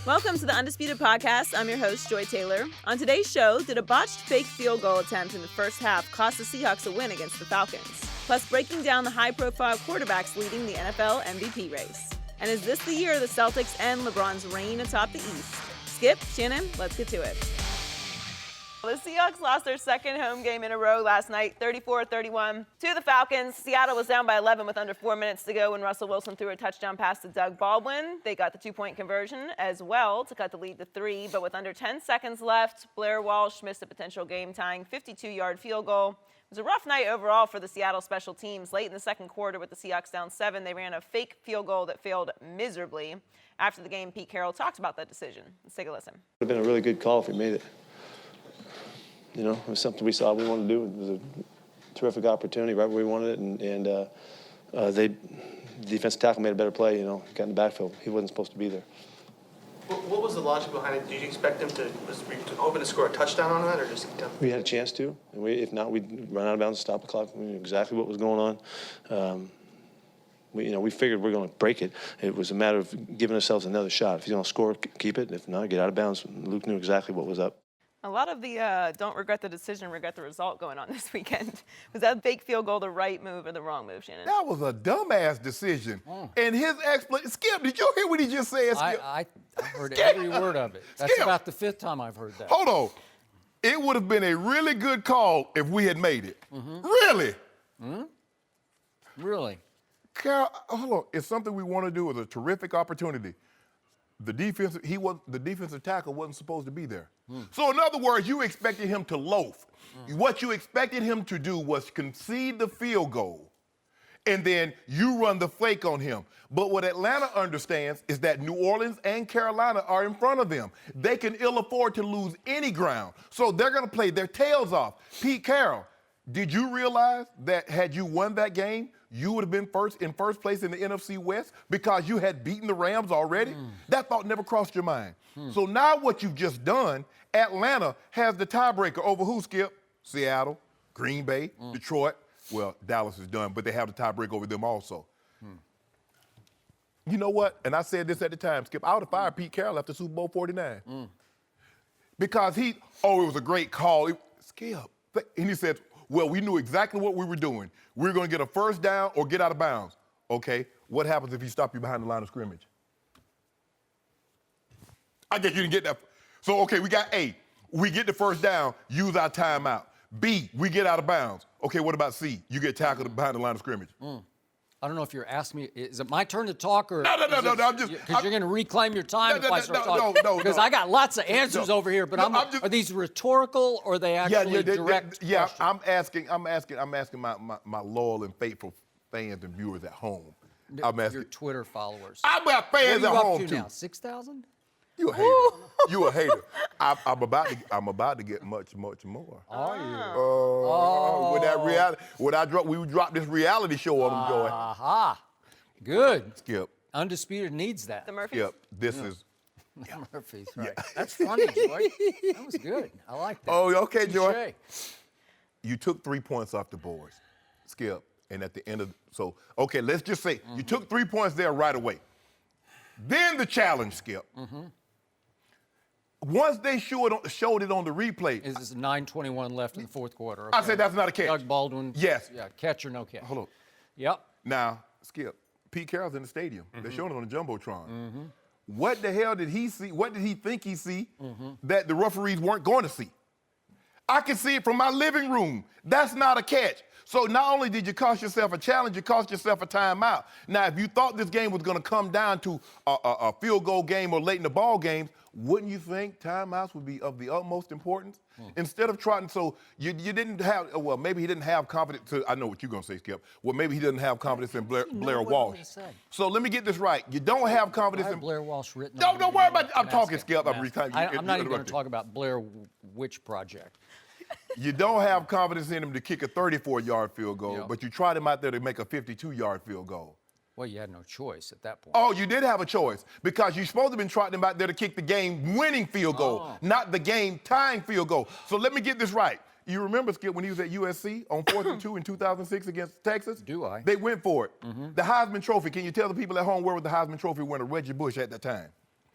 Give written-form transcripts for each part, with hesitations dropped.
Welcome to the Undisputed Podcast. I'm your host, Joy Taylor. On today's show, did a botched fake field goal attempt in the first half cost the Seahawks a win against the Falcons? Plus, breaking down the high-profile quarterbacks leading the NFL MVP race. And is this the year the Celtics end LeBron's reign atop the East? Skip, Shannon, let's get to it. The Seahawks lost their second home game in a row last night, 34-31 to the Falcons. Seattle was down by 11 with under 4 minutes to go when Russell Wilson threw a touchdown pass to Doug Baldwin. They got the two-point conversion as well to cut the lead to 3, but with under 10 seconds left, Blair Walsh missed a potential game-tying 52-yard field goal. It was a rough night overall for the Seattle special teams. Late in the second quarter with the Seahawks down 7, they ran a fake field goal that failed miserably. After the game, Pete Carroll talked about that decision. Let's take a listen. It would have been a really good call if we made it. You know, it was something we saw we wanted to do. It was a terrific opportunity right where we wanted it, and the defensive tackle made a better play, you know, got in the backfield. He wasn't supposed to be there. What was the logic behind it? Did you expect them to, hoping to score a touchdown on that, or just? We had a chance to, and if not, we'd run out of bounds and stop the clock. We knew exactly what was going on. We figured we were going to break it. It was a matter of giving ourselves another shot. If you're going to score, keep it. If not, get out of bounds. Luke knew exactly what was up. A lot of the don't regret the decision, regret the result going on this weekend. Was that fake field goal the right move or the wrong move, Shannon? That was a dumbass decision. And his explanation, Skip, did you hear what he just said, Skip? I heard every word of it. That's Skip. about the 5th time I've heard that. Hold on. It would have been a really good call if we had made it. Really? Really? Carroll, hold on. It's something we want to do. It's a terrific opportunity. The defensive tackle wasn't supposed to be there. So in other words, you expected him to loaf. What you expected him to do was concede the field goal, and then you run the fake on him. But what Atlanta understands is that New Orleans and Carolina are in front of them. They can ill afford to lose any ground. So they're going to play their tails off. Pete Carroll, did you realize that had you won that game, you would have been in first place in the NFC West because you had beaten the Rams already? That thought never crossed your mind. So now what you've just done, Atlanta has the tiebreaker over who, Skip? Seattle, Green Bay, Detroit. Well, Dallas is done, but they have the tiebreaker over them also. You know what? And I said this at the time, Skip. I would have fired Pete Carroll after Super Bowl 49. Because it was a great call. Skip. And he said, well, we knew exactly what we were doing. We were going to get a first down or get out of bounds. Okay, what happens if he stops you behind the line of scrimmage? I guess you didn't get that. So, okay, we got A. We get the first down, use our timeout. B, we get out of bounds. Okay, what about C? You get tackled behind the line of scrimmage. I don't know if you're asking me, is it my turn to talk or? No, I'm just. Because you're going to reclaim your time if I start talking. No. Because I got lots of answers over here, but are these rhetorical or are they actually direct questions? I'm asking my loyal and faithful fans and viewers at home. I'm asking. Your Twitter followers. I've got fans at home, too. Now? 6,000? You a hater. You a hater. I'm about to get much more. Are you? With that reality, we dropped this reality show on them, Joy. Aha. Good. Skip. Undisputed needs that. The Murphys? Skip. This is. Murphys, right. That's funny, Joy. That was good. I like that. Oh, okay, Joy. Touché. You took 3 points off the boards, Skip. And at the end of okay, let's just say you took 3 points there right away. Then the challenge, Skip. Once they showed it on the replay. Is this 9:21 left in the fourth quarter? Okay. I said that's not a catch. Doug Baldwin. Yes. Yeah, catch or no catch. Hold on. Yep. Now, Skip, Pete Carroll's in the stadium. They're showing it on the Jumbotron. What the hell did he see? What did he think he see that the referees weren't going to see? I can see it from my living room. That's not a catch. So not only did you cost yourself a challenge, you cost yourself a timeout. Now, if you thought this game was going to come down to a field goal game or late in the ball game, wouldn't you think timeouts would be of the utmost importance? Instead of trotting, so you didn't have, well, maybe he didn't have confidence. I know what you're going to say, Skip. Well, maybe he doesn't have confidence in Blair Walsh. So let me get this right. You don't have confidence in Blair Walsh written. Don't worry about it. I'm talking, Skip. I'm not even going to talk about Blair Witch Project. You don't have confidence in him to kick a 34-yard field goal, but you tried him out there to make a 52-yard field goal. Well, you had no choice at that point. Oh, you did have a choice because you're supposed to have been trotting him out there to kick the game-winning field goal, not the game-tying field goal. So let me get this right. You remember, Skip, when he was at USC on 4th and 2 in 2006 against Texas? Do I? They went for it. The Heisman Trophy. Can you tell the people at home where was the Heisman Trophy winner, Reggie Bush, at that time?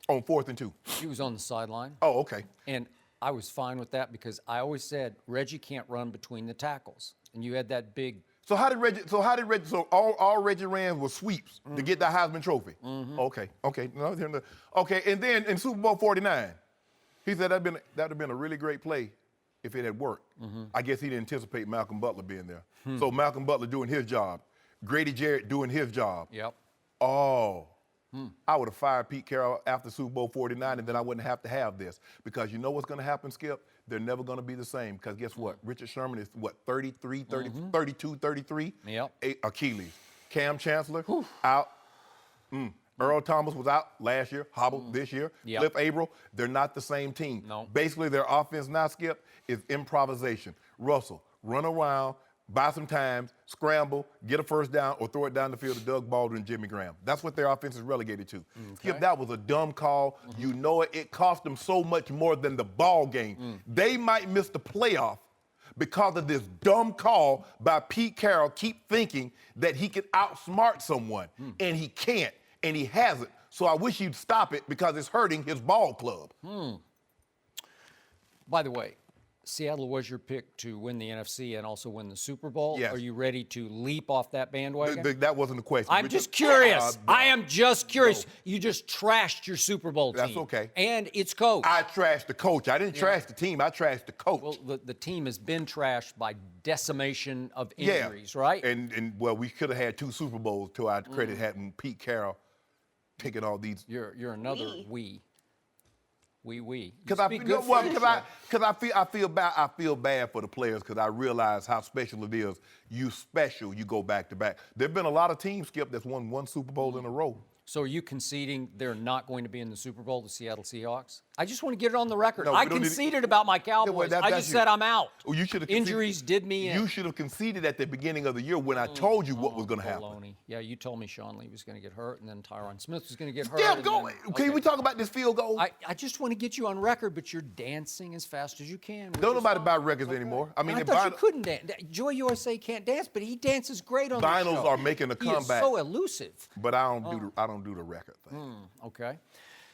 On 4th and 2. He was on the sideline. Oh, okay. And I was fine with that because I always said Reggie can't run between the tackles. And you had that big. So all Reggie ran was sweeps to get the Heisman Trophy. Okay. Okay, and then in Super Bowl 49, he said that would have been a really great play if it had worked. I guess he didn't anticipate Malcolm Butler being there. So Malcolm Butler doing his job, Grady Jarrett doing his job. Yep. Oh. I would have fired Pete Carroll after Super Bowl 49, and then I wouldn't have to have this. Because you know what's going to happen, Skip? They're never going to be the same. Because guess what? Richard Sherman is, 32, 33? Yep. Achilles. Cam Chancellor, out. Earl Thomas was out last year, hobbled this year. Yep. Cliff Averill, they're not the same team. No. Basically, their offense now, Skip, is improvisation. Russell, run around, buy some time, scramble, get a first down, or throw it down the field to Doug Baldwin and Jimmy Graham. That's what their offense is relegated to. Skip, that was a dumb call. You know it. It cost them so much more than the ball game. They might miss the playoff because of this dumb call by Pete Carroll. Keep thinking that he can outsmart someone, and he can't, and he hasn't. So I wish you'd stop it because it's hurting his ball club. By the way, Seattle was your pick to win the NFC and also win the Super Bowl. Yes. Are you ready to leap off that bandwagon? That wasn't the question. I'm just curious. I am just curious. No. You just trashed your Super Bowl team. That's okay. And its coach. I trashed the coach. I didn't trash the team. I trashed the coach. Well, the team has been trashed by decimation of injuries, right? And well, we could have had 2 Super Bowls to our credit having Pete Carroll taking all these. You're another we. Because I feel bad for the players because I realize how special it is. You go back to back. There've been a lot of teams, Skip, that's won 1 Super Bowl in a row. So are you conceding they're not going to be in the Super Bowl, the Seattle Seahawks? I just want to get it on the record. No, I conceded about my Cowboys. I just said I'm out. Well, you should have Injuries did me in. You should have conceded at the beginning of the year when I told you what was going to happen. Yeah, you told me Sean Lee was going to get hurt, and then Tyron Smith was going to get hurt. Yeah, go. Can we talk about this field goal? I just want to get you on record, but you're dancing as fast as you can. Don't nobody buy records anymore. I mean, I thought you couldn't dance. Joy USA can't dance, but he dances great on the show. Vinyls are making a comeback. He is so elusive. But I don't do the record thing. Okay.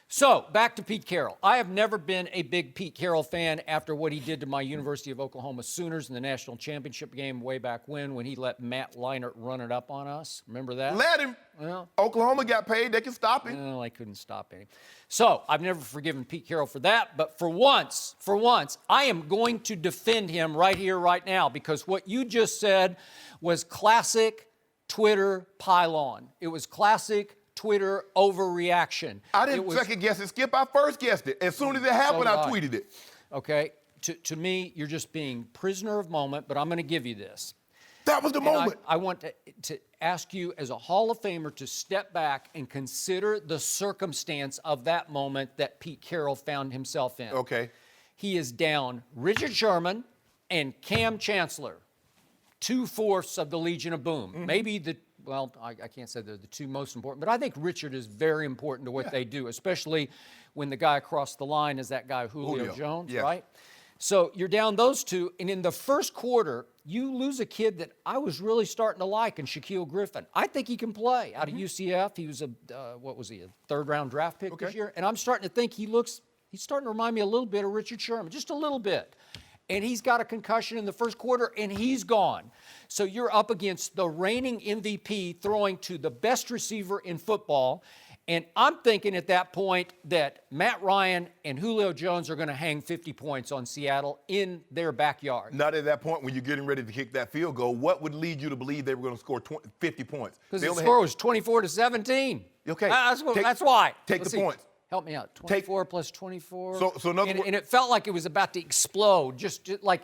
So, back to Pete Carroll. I have never been a big Pete Carroll fan after what he did to my University of Oklahoma Sooners in the national championship game way back when he let Matt Leinart run it up on us. Remember that? Let him. Well, Oklahoma got paid. They can stop him. No, I couldn't stop him. So, I've never forgiven Pete Carroll for that, but for once, I am going to defend him right here, right now, because what you just said was classic Twitter pylon. It was classic Twitter overreaction. I didn't second guess it, Skip. I first guessed it. As soon as it happened, I tweeted it. Okay. To me, you're just being prisoner of moment, but I'm going to give you this. That was the moment. I want to ask you as a Hall of Famer to step back and consider the circumstance of that moment that Pete Carroll found himself in. Okay. He is down Richard Sherman and Cam Chancellor, 2/4 of the Legion of Boom. Maybe I can't say they're the 2 most important, but I think Richard is very important to what they do, especially when the guy across the line is that guy Julio Jones, right? So you're down those 2, and in the first quarter, you lose a kid that I was really starting to like in Shaquille Griffin. I think he can play out of UCF. He was a 3rd-round draft pick this year, and I'm starting to think he's starting to remind me a little bit of Richard Sherman, just a little bit. And he's got a concussion in the first quarter, and he's gone. So you're up against the reigning MVP throwing to the best receiver in football. And I'm thinking at that point that Matt Ryan and Julio Jones are going to hang 50 points on Seattle in their backyard. Not at that point when you're getting ready to kick that field goal. What would lead you to believe they were going to score 50 points? Because the score was 24-17. Okay. That's why. Take the points. Help me out. 24 plus 24. So in other words, and it felt like it was about to explode. Just like,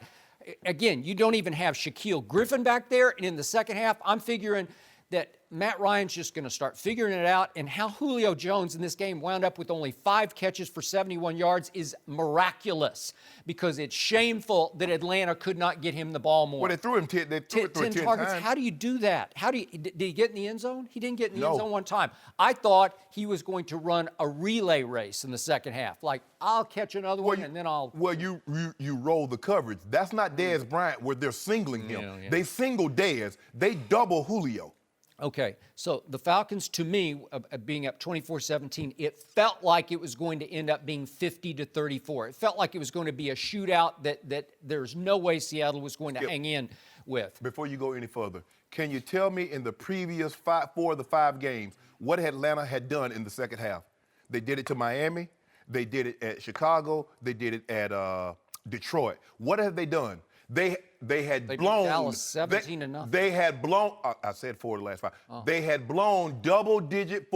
again, you don't even have Shaquille Griffin back there. And in the second half, I'm figuring that Matt Ryan's just going to start figuring it out. And how Julio Jones in this game wound up with only 5 catches for 71 yards is miraculous, because it's shameful that Atlanta could not get him the ball more. Well, they threw him 10 targets. times. How do you do that? Did he get in the end zone? He didn't get in the end zone one time. I thought he was going to run a relay race in the second half. Like, I'll catch another one and then I'll... Well, you roll the coverage. That's not Dez Bryant where they're singling him. Yeah. They single Dez. They double Julio. Okay, so the Falcons, to me, being up 24-17, it felt like it was going to end up being 50-34. It felt like it was going to be a shootout that there's no way Seattle was going to hang in with. Before you go any further, can you tell me in the previous 4 of the 5 games what Atlanta had done in the second half? They did it to Miami. They did it at Chicago. They did it at Detroit. What have they done? They had blown Dallas 17-0. They had blown. I said 4 of the last 5. They had blown double-digit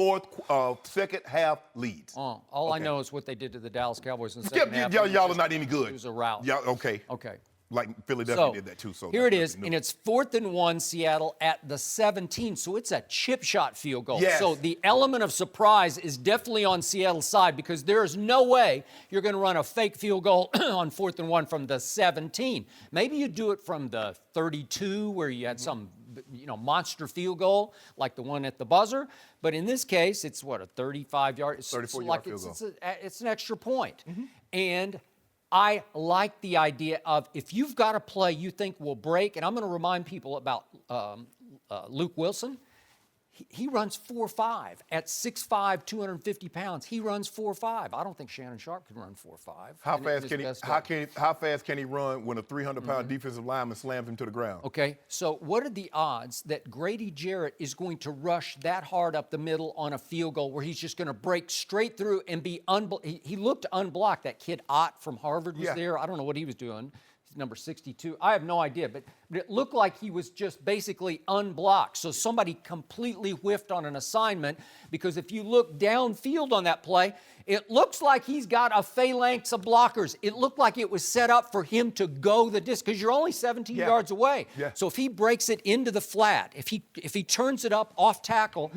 second half leads. All I know is what they did to the Dallas Cowboys in the second half. Y'all are not any good. It was a rout. Y'all, okay. Okay. Like Philadelphia did that too. So here it is, and it's 4th and 1, Seattle at the 17. So it's a chip shot field goal. Yes. So the element of surprise is definitely on Seattle's side because there is no way you're going to run a fake field goal on 4th and 1 from the 17. Maybe you do it from the 32 where you had some monster field goal like the one at the buzzer. But in this case, it's what, a 35-yard? 34-yard field goal. It's an extra point. And I like the idea of if you've got a play you think will break, and I'm going to remind people about Luke Wilson. He runs 4.5 at 6'5", 250 pounds. He runs 4.5. I don't think Shannon Sharpe can run 4.5. How fast can he run when a 300-pound defensive lineman slams him to the ground? Okay, so what are the odds that Grady Jarrett is going to rush that hard up the middle on a field goal where he's just going to break straight through and be he looked unblocked. That kid Ott from Harvard was there. I don't know what he was doing. Number 62. I have no idea, but it looked like he was just basically unblocked. So somebody completely whiffed on an assignment because if you look downfield on that play, it looks like he's got a phalanx of blockers. It looked like it was set up for him to go the distance because you're only 17 yards away. So if he breaks it into the flat, if he turns it up off tackle,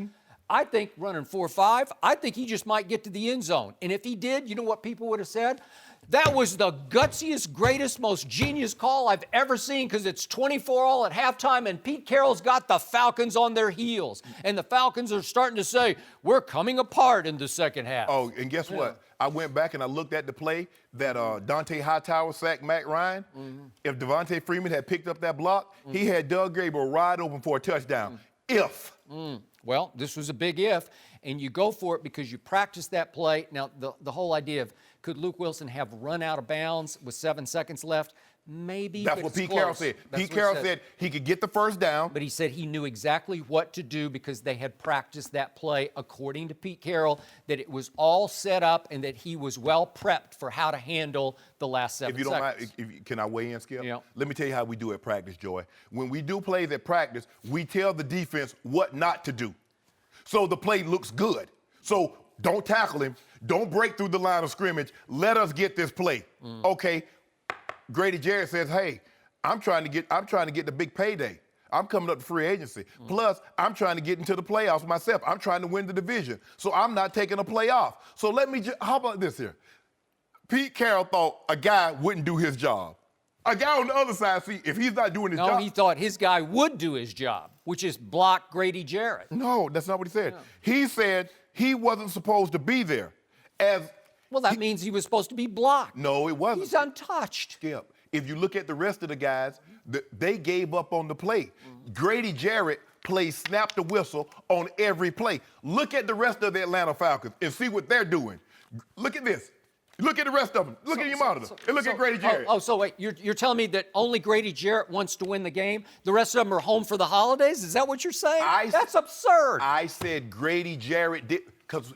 I think running 4.5, I think he just might get to the end zone. And if he did, you know what people would have said? That was the gutsiest, greatest, most genius call I've ever seen because it's 24-all at halftime and Pete Carroll's got the Falcons on their heels. And the Falcons are starting to say, we're coming apart in the second half. Oh, and guess what? I went back and I looked at the play that Dante Hightower sacked Matt Ryan. If Devontae Freeman had picked up that block, he had Doug Gabriel wide open for a touchdown. Well, this was a big if, and you go for it because you practice that play. Now, the whole idea of could Luke Wilson have run out of bounds with 7 seconds left? Maybe. That's what Pete Carroll said. Pete Carroll said he could get the first down. But he said he knew exactly what to do because they had practiced that play, according to Pete Carroll, that it was all set up and that he was well prepped for how to handle the last 7 seconds. If you don't mind, can I weigh in, Skip? Yeah. Let me tell you how we do at practice, Joy. When we do plays at practice, we tell the defense what not to do. So the play looks good. So don't tackle him. Don't break through the line of scrimmage. Let us get this play. Okay. Grady Jarrett says, hey, I'm trying to get the big payday. I'm coming up to free agency. Plus, I'm trying to get into the playoffs myself. I'm trying to win the division. So I'm not taking a play off. So how about this here? Pete Carroll thought a guy wouldn't do his job. A guy on the other side, see, if he's not doing his job. No, he thought his guy would do his job, which is block Grady Jarrett. No, that's not what he said. No. He said he wasn't supposed to be there. Well, that means he was supposed to be blocked. No, it wasn't. He's untouched. Skip, if you look at the rest of the guys, they gave up on the play. Grady Jarrett plays snap the whistle on every play. Look at the rest of the Atlanta Falcons and see what they're doing. Look at this. Look at the rest of them. Look at your monitor. And look at Grady Jarrett. So wait, you're telling me that only Grady Jarrett wants to win the game? The rest of them are home for the holidays? Is that what you're saying? That's absurd. I said Grady Jarrett did, because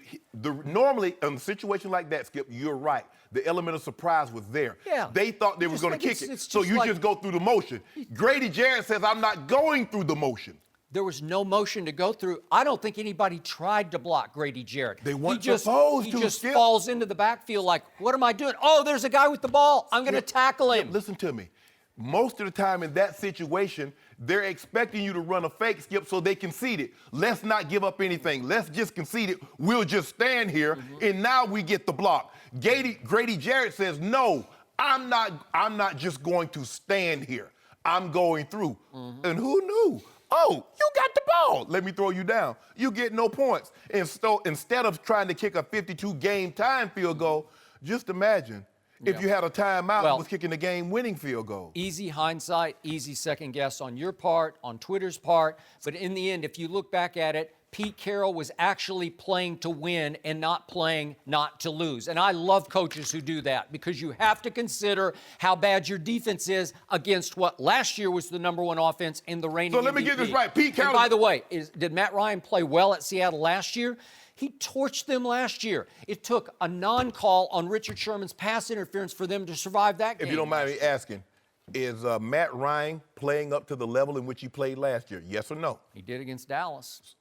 normally in a situation like that, Skip, you're right. The element of surprise was there. Yeah. They thought they were going to kick it. So you just go through the motion. Grady Jarrett says, I'm not going through the motion. There was no motion to go through. I don't think anybody tried to block Grady Jarrett. They weren't supposed to. He just falls into the backfield like, what am I doing? Oh, there's a guy with the ball. I'm going to tackle him. Listen to me. Most of the time in that situation, they're expecting you to run a fake, Skip, so they concede it. Let's not give up anything. Let's just concede it. We'll just stand here, and now we get the block. Grady Jarrett says, no, I'm not just going to stand here. I'm going through. And who knew? Oh, you got the ball. Let me throw you down. You get no points. And so instead of trying to kick a 52-game time field goal, just imagine if you had a timeout Well, and was kicking the game-winning field goal. Easy hindsight, easy second guess on your part, on Twitter's part. But in the end, if you look back at it, Pete Carroll was actually playing to win and not playing not to lose. And I love coaches who do that because you have to consider how bad your defense is against what last year was the #1 offense in the reigning So let me MVP. get this right. Pete Carroll. And by the way, did Matt Ryan play well at Seattle last year? He torched them last year. It took a non-call on Richard Sherman's pass interference for them to survive that game. If you don't mind me asking, is Matt Ryan playing up to the level in which he played last year? Yes or no? He did against Dallas.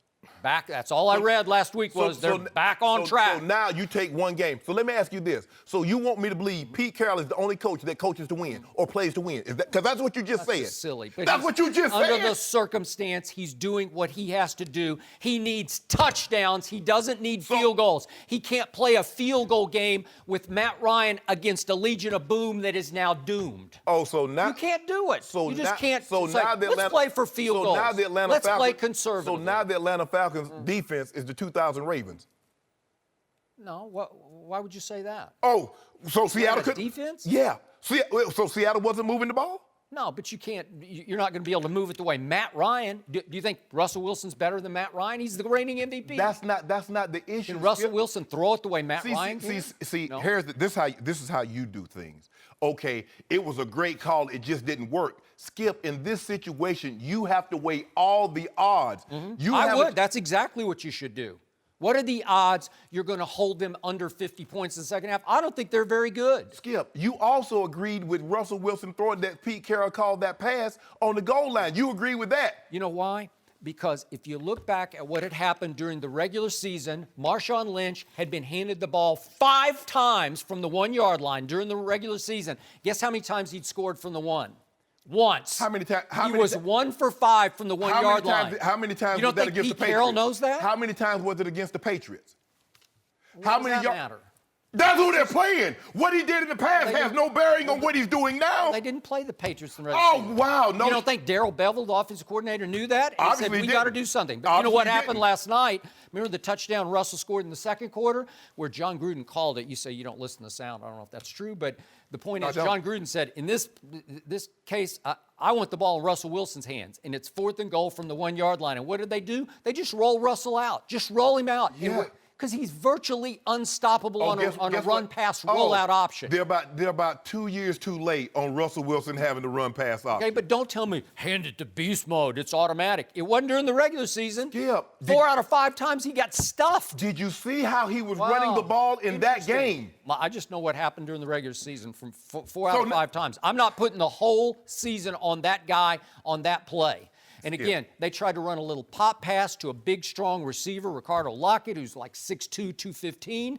Back. That's all I read last week was they're back on track. So now you take one game. So let me ask you this. So you want me to believe Pete Carroll is the only coach that coaches to win or plays to win? Is that because that's what you just said? Just silly. But that's what you just said. Under the circumstance, he's doing what he has to do. He needs touchdowns. He doesn't need field goals. He can't play a field goal game with Matt Ryan against a Legion of Boom that is now doomed. Oh, so now You can't do it. So you just now, can't. So say, now the let's Atlanta, play for field goals. Now the Atlanta let's Falcons, play conservatively. So now the Atlanta Falcons defense is the 2000 Ravens. No, why would you say that? Oh, so Seattle could defense? Yeah. So Seattle wasn't moving the ball? No, but you can't. You're not going to be able to move it the way Matt Ryan. Do you think Russell Wilson's better than Matt Ryan? He's the reigning MVP. That's not the issue. Can Russell Wilson throw it the way Matt Ryan can? See, No. this is how you do things. Okay, it was a great call. It just didn't work. Skip, in this situation, you have to weigh all the odds. I would. That's exactly what you should do. What are the odds you're going to hold them under 50 points in the second half? I don't think they're very good. Skip, you also agreed with Russell Wilson throwing that Pete Carroll called that pass on the goal line. You agree with that? You know why? Because if you look back at what had happened during the regular season, Marshawn Lynch had been handed the ball 5 times from the 1-yard line during the regular season. Guess how many times he'd scored from the 1? Once. How many times? He was 1 for 5 from the 1-yard line. How many times You don't was that think against Pete the Patriots? Carroll knows that? How many times was it against the Patriots? How does that matter? That's who they're playing. What he did in the past has no bearing on what he's doing now. They didn't play the Patriots in the regular season. Oh, wow. No. You don't think Darrell Bevell, the offensive coordinator, knew that? And Obviously said, we didn't. got to do something. But you know Obviously what happened didn't. last night? Remember the touchdown Russell scored in the second quarter where John Gruden called it? You say you don't listen to the sound. I don't know if that's true, but the point is John Gruden said, in this case, I want the ball in Russell Wilson's hands, and it's 4th and goal from the 1-yard line. And what did they do? They just roll Russell out. Just roll him out. Yeah. Because he's virtually unstoppable on a run-pass rollout option. They're about 2 years too late on Russell Wilson having the run-pass option. Okay, but don't tell me, hand it to beast mode, it's automatic. It wasn't during the regular season. Yeah. 4 out of 5 times he got stuffed. Did you see how he was running the ball in that game? I just know what happened during the regular season from 4 out of 5 times. I'm not putting the whole season on that guy on that play. And again, they tried to run a little pop pass to a big, strong receiver, Ricardo Lockett, who's like 6'2", 215,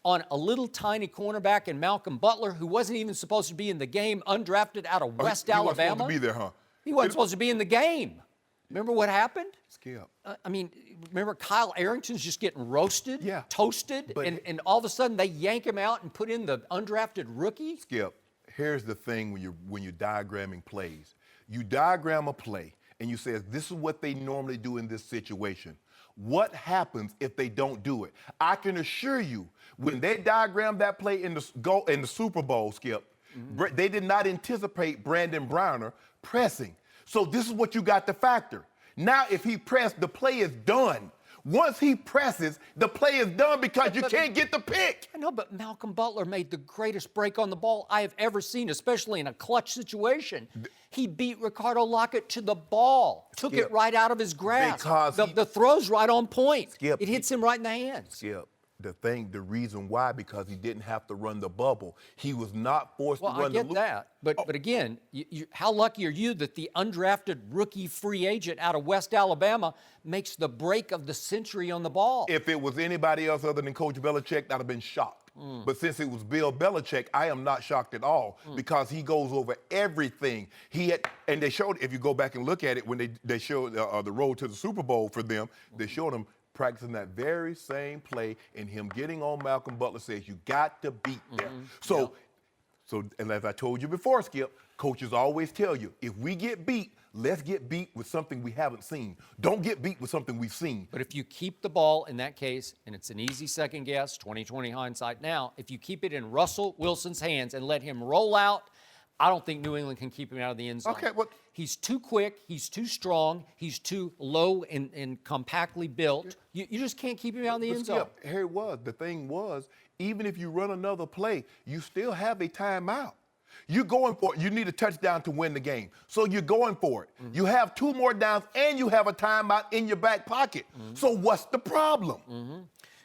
on a little tiny cornerback in Malcolm Butler, who wasn't even supposed to be in the game, undrafted out of West Alabama. He wasn't supposed to be there, huh? He wasn't supposed to be in the game. Remember what happened? Skip. Remember Kyle Arrington's just getting roasted, toasted, and all of a sudden they yank him out and put in the undrafted rookie? Skip, here's the thing when you're diagramming plays. You diagram a play, and you say, this is what they normally do in this situation. What happens if they don't do it? I can assure you, when they diagrammed that play in the Super Bowl, Skip, they did not anticipate Brandon Browner pressing. So this is what you got to factor. Now, if he pressed, the play is done. Once he presses, the play is done because you can't get the pick. I know, but Malcolm Butler made the greatest break on the ball I have ever seen, especially in a clutch situation. He beat Ricardo Lockett to the ball, took it right out of his grasp. Because the throw's right on point. Skip, it hits him right in the hands. Skip, the reason why, because he didn't have to run the bubble. He was not forced to run the loop. I get that. But again, how lucky are you that the undrafted rookie free agent out of West Alabama makes the break of the century on the ball? If it was anybody else other than Coach Belichick, I'd have been shocked. But since it was Bill Belichick, I am not shocked at all because he goes over everything. And they showed, if you go back and look at it, when they showed the road to the Super Bowl for them, they showed him practicing that very same play, and him getting on Malcolm Butler says, you got to beat them. So, and as I told you before, Skip, Coaches always tell you, if we get beat, let's get beat with something we haven't seen. Don't get beat with something we've seen. But if you keep the ball in that case, and it's an easy second guess, 20/20 hindsight now, if you keep it in Russell Wilson's hands and let him roll out, I don't think New England can keep him out of the end zone. Okay, well, he's too quick, he's too strong, he's too low and compactly built. You just can't keep him out of the end zone. Here it was. The thing was, even if you run another play, you still have a timeout. You're going for it. You need a touchdown to win the game. So you're going for it. Mm-hmm. You have 2 more downs and you have a timeout in your back pocket. Mm-hmm. So what's the problem? Mm-hmm.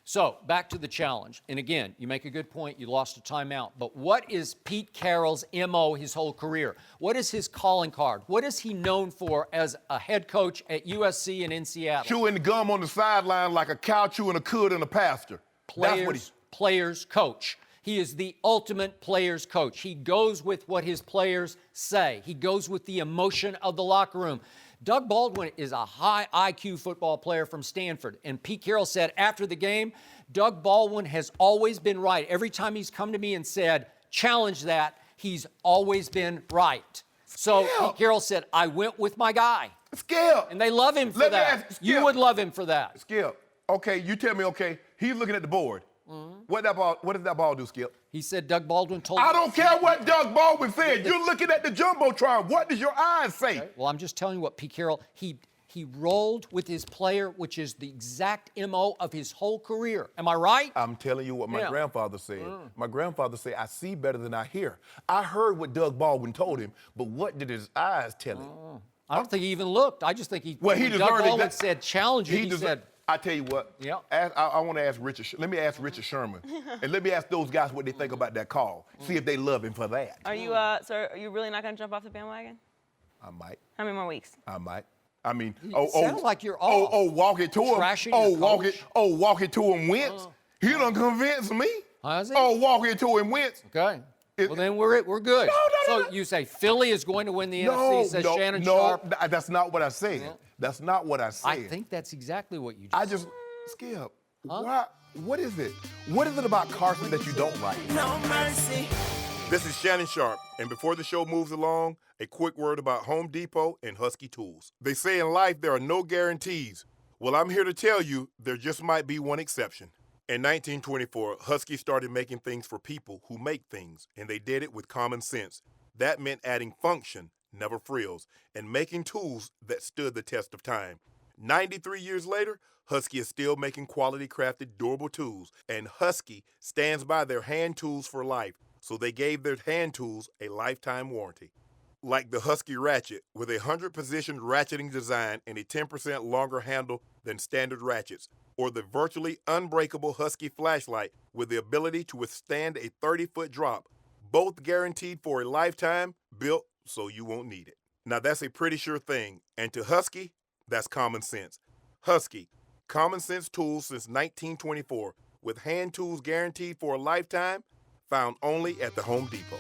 So back to the challenge. And again, you make a good point. You lost a timeout. But what is Pete Carroll's MO his whole career? What is his calling card? What is he known for as a head coach at USC and in Seattle? Chewing the gum on the sideline like a cow chewing a cud in a pasture. That's what Players coach. He is the ultimate players coach. He goes with what his players say. He goes with the emotion of the locker room. Doug Baldwin is a high IQ football player from Stanford. And Pete Carroll said after the game, Doug Baldwin has always been right. Every time he's come to me and said, challenge that, he's always been right. So Pete Carroll said, I went with my guy. Skip. And they love him for that. You would love him for that. Skip. Okay, you tell me, okay, he's looking at the board. Mm-hmm. What did that ball do, Skip? He said Doug Baldwin told I don't care what Doug Baldwin said. You're looking at the Jumbotron. What does your eyes say? Okay. Well, I'm just telling you what Pete Carroll, he rolled with his player, which is the exact MO of his whole career. Am I right? I'm telling you what my grandfather said. My grandfather said, I see better than I hear. I heard what Doug Baldwin told him, but what did his eyes tell him? I don't think he even looked. I just think he, well, he when Doug deserved Baldwin it. said challenge you, he said, I tell you what, I want to ask Richard, let me ask Richard Sherman, and let me ask those guys what they think about that call. See if they love him for that. Are you, sir, are you really not going to jump off the bandwagon? I might. How many more weeks? I might. I mean, sounds like you're off. Walk it to him. Trashing your coach. Walk it to him, Wentz. He done convinced me. Has he? Walk it to him, Wentz. Okay. Well, then we're good. So you say Philly is going to win the NFC, says Shannon Sharpe. No, that's not what I said. Yeah. That's not what I said. I think that's exactly what you just said. Skip, what is it? What is it about Carson that you don't like? No mercy. This is Shannon Sharpe, and before the show moves along, a quick word about Home Depot and Husky tools. They say in life there are no guarantees. Well, I'm here to tell you there just might be one exception. In 1924, Husky started making things for people who make things, and they did it with common sense. That meant adding function, never frills, and making tools that stood the test of time. 93 years later, Husky is still making quality-crafted, durable tools, and Husky stands by their hand tools for life, so they gave their hand tools a lifetime warranty. Like the Husky Ratchet, with a 100-position ratcheting design and a 10% longer handle than standard ratchets, or the virtually unbreakable Husky Flashlight with the ability to withstand a 30-foot drop, both guaranteed for a lifetime, built so you won't need it. Now that's a pretty sure thing, and to Husky, that's common sense. Husky, common sense tools since 1924, with hand tools guaranteed for a lifetime, found only at the Home Depot.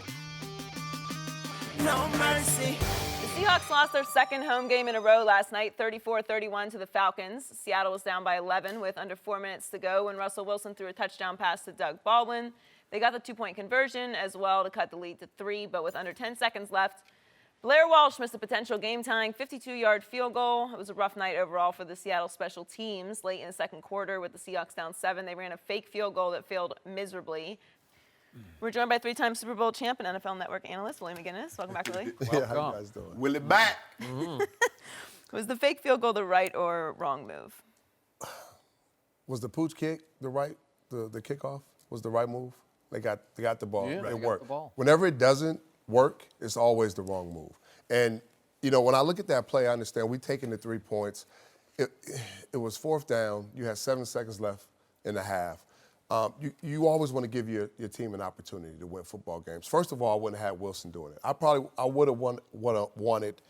No mercy. The Seahawks lost their second home game in a row last night, 34-31 to the Falcons. Seattle was down by 11 with under 4 minutes to go when Russell Wilson threw a touchdown pass to Doug Baldwin. They got the 2-point conversion as well to cut the lead to 3, but with under 10 seconds left, Blair Walsh missed a potential game-tying 52-yard field goal. It was a rough night overall for the Seattle special teams. Late in the second quarter, with the Seahawks down 7, they ran a fake field goal that failed miserably. We're joined by 3-time Super Bowl champ and NFL Network analyst, Willie McGinnis. Welcome back, Willie. Yeah, how you guys doing? Will it back? Was the fake field goal the right or wrong move? Was the pooch kick the kickoff was the right move? They got the ball. Yeah, it worked. the ball. Whenever it doesn't work, it's always the wrong move. And you know, when I look at that play, I understand we taking the 3 points. It was 4th down. You had 7 seconds left in the half. You always want to give your team an opportunity to win football games. First of all, I wouldn't have had Wilson doing it. I would have wanted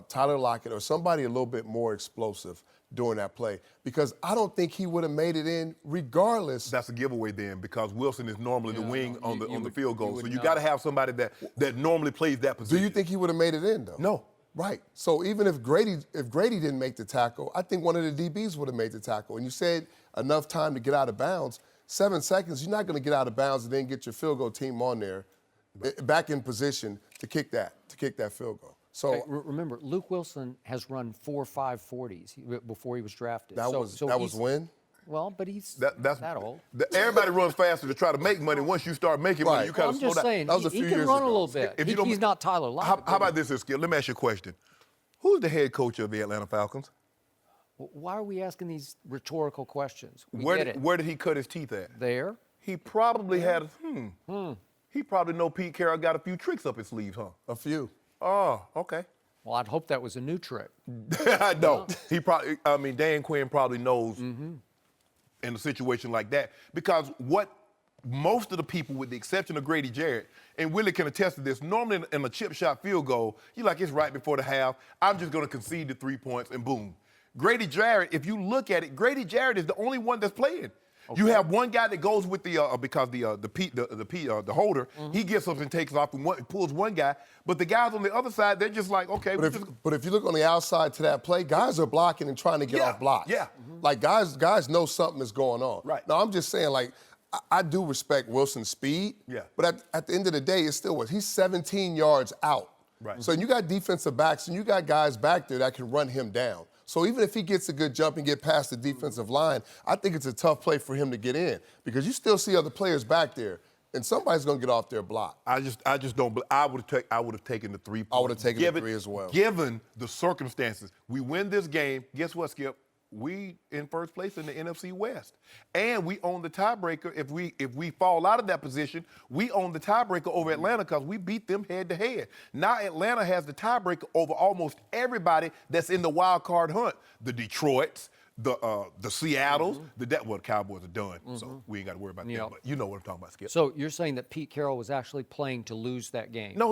Tyler Lockett or somebody a little bit more explosive during that play, because I don't think he would have made it in regardless. That's a giveaway then, because Wilson is normally the wing on the field goal. So you got to have somebody that normally plays that position. Do you think he would have made it in though? No. Right. So even if Grady didn't make the tackle, I think one of the DBs would have made the tackle. And you said enough time to get out of bounds. 7 seconds, you're not going to get out of bounds and then get your field goal team on there back in position to kick that field goal. So Okay, remember, Luke Wilson has run 4.5 40s before he was drafted. that was when? Well, but he's That's that old. Everybody runs faster to try to make money. Once you start making money, you kind I'm of slow just down. saying, That was a he few can years run a ago. little bit. If you don't- He's not Tyler Lockett. How about this, Skip? Let me ask you a question. Who's the head coach of the Atlanta Falcons? Why are we asking these rhetorical questions? We Where get did, it. where did he cut his teeth at? There. He probably had, he probably know Pete Carroll got a few tricks up his sleeves, huh? A few. Oh, okay. Well, I'd hope that was a new trick. No, Dan Quinn probably knows in a situation like that, because what most of the people, with the exception of Grady Jarrett, and Willie can attest to this, normally in a chip shot field goal, you're like, it's right before the half, I'm just going to concede the 3 points, and boom. Grady Jarrett, if you look at it, Grady Jarrett is the only one that's playing. Okay. You have one guy that goes with the holder, he gets up and takes off and pulls one guy, but the guys on the other side, they're just like, okay. But if you look on the outside to that play, guys are blocking and trying to get off blocks. Yeah. Like guys know something is going on. Right. Now I'm just saying, like, I do respect Wilson's speed. Yeah. But at the end of the day, it's still he's 17 yards out. Right. So you got defensive backs and you got guys back there that can run him down. So even if he gets a good jump and get past the defensive line, I think it's a tough play for him to get in, because you still see other players back there, and somebody's going to get off their block. I just don't. I would have taken the 3 points. I would have taken the 3 as well. Given the circumstances, we win this game. Guess what, Skip? We in first place in the NFC West, and we own the tiebreaker. If we fall out of that position, we own the tiebreaker over Atlanta, because we beat them head to head. Now Atlanta has the tiebreaker over almost everybody that's in the wild card hunt. The Detroits, the Seattles, the Cowboys are done, so we ain't got to worry about that. But you know what I'm talking about, Skip. So you're saying that Pete Carroll was actually playing to lose that game? No,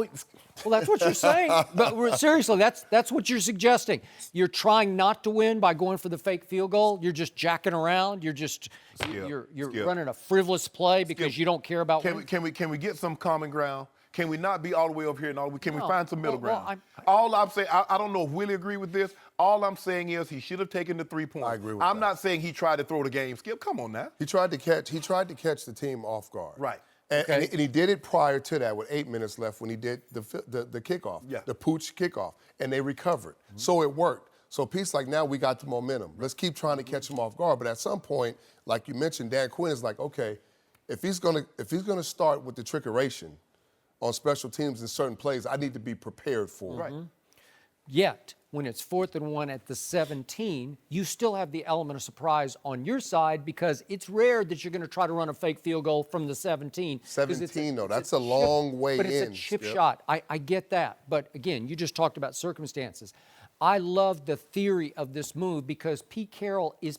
Well, that's what you're saying. But seriously, that's what you're suggesting. You're trying not to win by going for the fake field goal. You're just jacking around. You're just you're running a frivolous play because you don't care about winning. Can we get some common ground? Can we not be all the way over here and can we find some middle ground? Well, all I'm saying, I don't know if Willie agree with this. All I'm saying is he should have taken the 3 points. I agree with I'm that. not saying he tried to throw the game. Skip, come on now. He tried to catch the team off guard. Right. And he did it prior to that with 8 minutes left when he did the kickoff, the pooch kickoff, and they recovered. So it worked. So Pete's like, now we got the momentum. Let's keep trying to catch him off guard. But at some point, like you mentioned, Dan Quinn is like, okay, if he's gonna start with the trickeration on special teams in certain plays, I need to be prepared for it. Right. Yet, when it's 4th and 1 at the 17, you still have the element of surprise on your side, because it's rare that you're going to try to run a fake field goal from the 17. 17, though, that's a long way in. But it's a chip shot. I get that. But again, you just talked about circumstances. I love the theory of this move because Pete Carroll is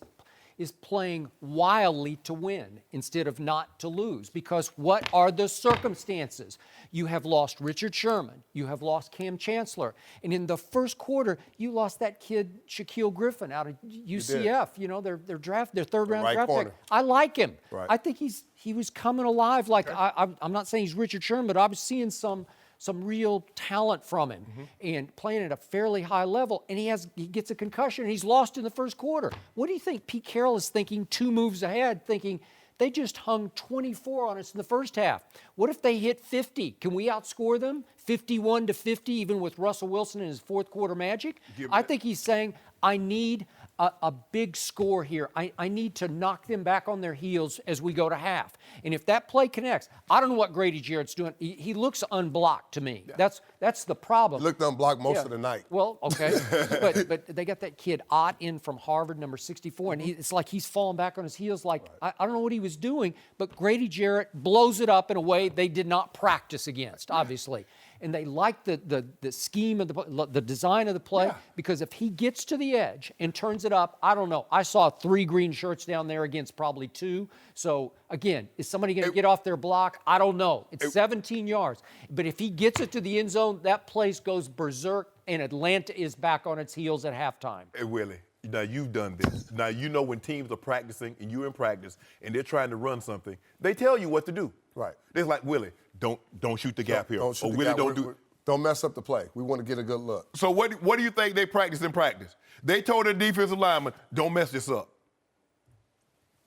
playing wildly to win instead of not to lose. Because what are the circumstances? You have lost Richard Sherman. You have lost Cam Chancellor. And in the first quarter, you lost that kid, Shaquille Griffin, out of UCF. You know, their third-round right draft corner. pick. I like him. Right. I think he was coming alive. Like, I'm not saying he's Richard Sherman, but I was seeing some real talent from him and playing at a fairly high level, and he gets a concussion and he's lost in the first quarter. What do you think Pete Carroll is thinking 2 moves ahead, thinking they just hung 24 on us in the first half? What if they hit 50? Can we outscore them 51-50 even with Russell Wilson and his fourth quarter magic? I think he's saying, I need a big score here. I need to knock them back on their heels as we go to half. And if that play connects, I don't know what Grady Jarrett's doing. He looks unblocked to me. Yeah. That's the problem. He looked unblocked most of the night. Well, okay. but they got that kid Ott in from Harvard, number 64, and it's like he's falling back on his heels. Like, I don't know what he was doing, but Grady Jarrett blows it up in a way they did not practice against, obviously. And they like the scheme of the design of the play, because if he gets to the edge and turns it up, I don't know. I saw 3 green shirts down there against probably 2. So again, is somebody going to get off their block? I don't know. It's 17 yards. But if he gets it to the end zone, that place goes berserk, and Atlanta is back on its heels at halftime. Hey, Willie, now you've done this. Now you know when teams are practicing and you're in practice and they're trying to run something, they tell you what to do. Right. They're like, Willie, don't shoot the gap here. Don't shoot or the Willie, gap. Don't mess up the play. We want to get a good look. So what do you think they practice in practice? They told their defensive lineman, don't mess this up.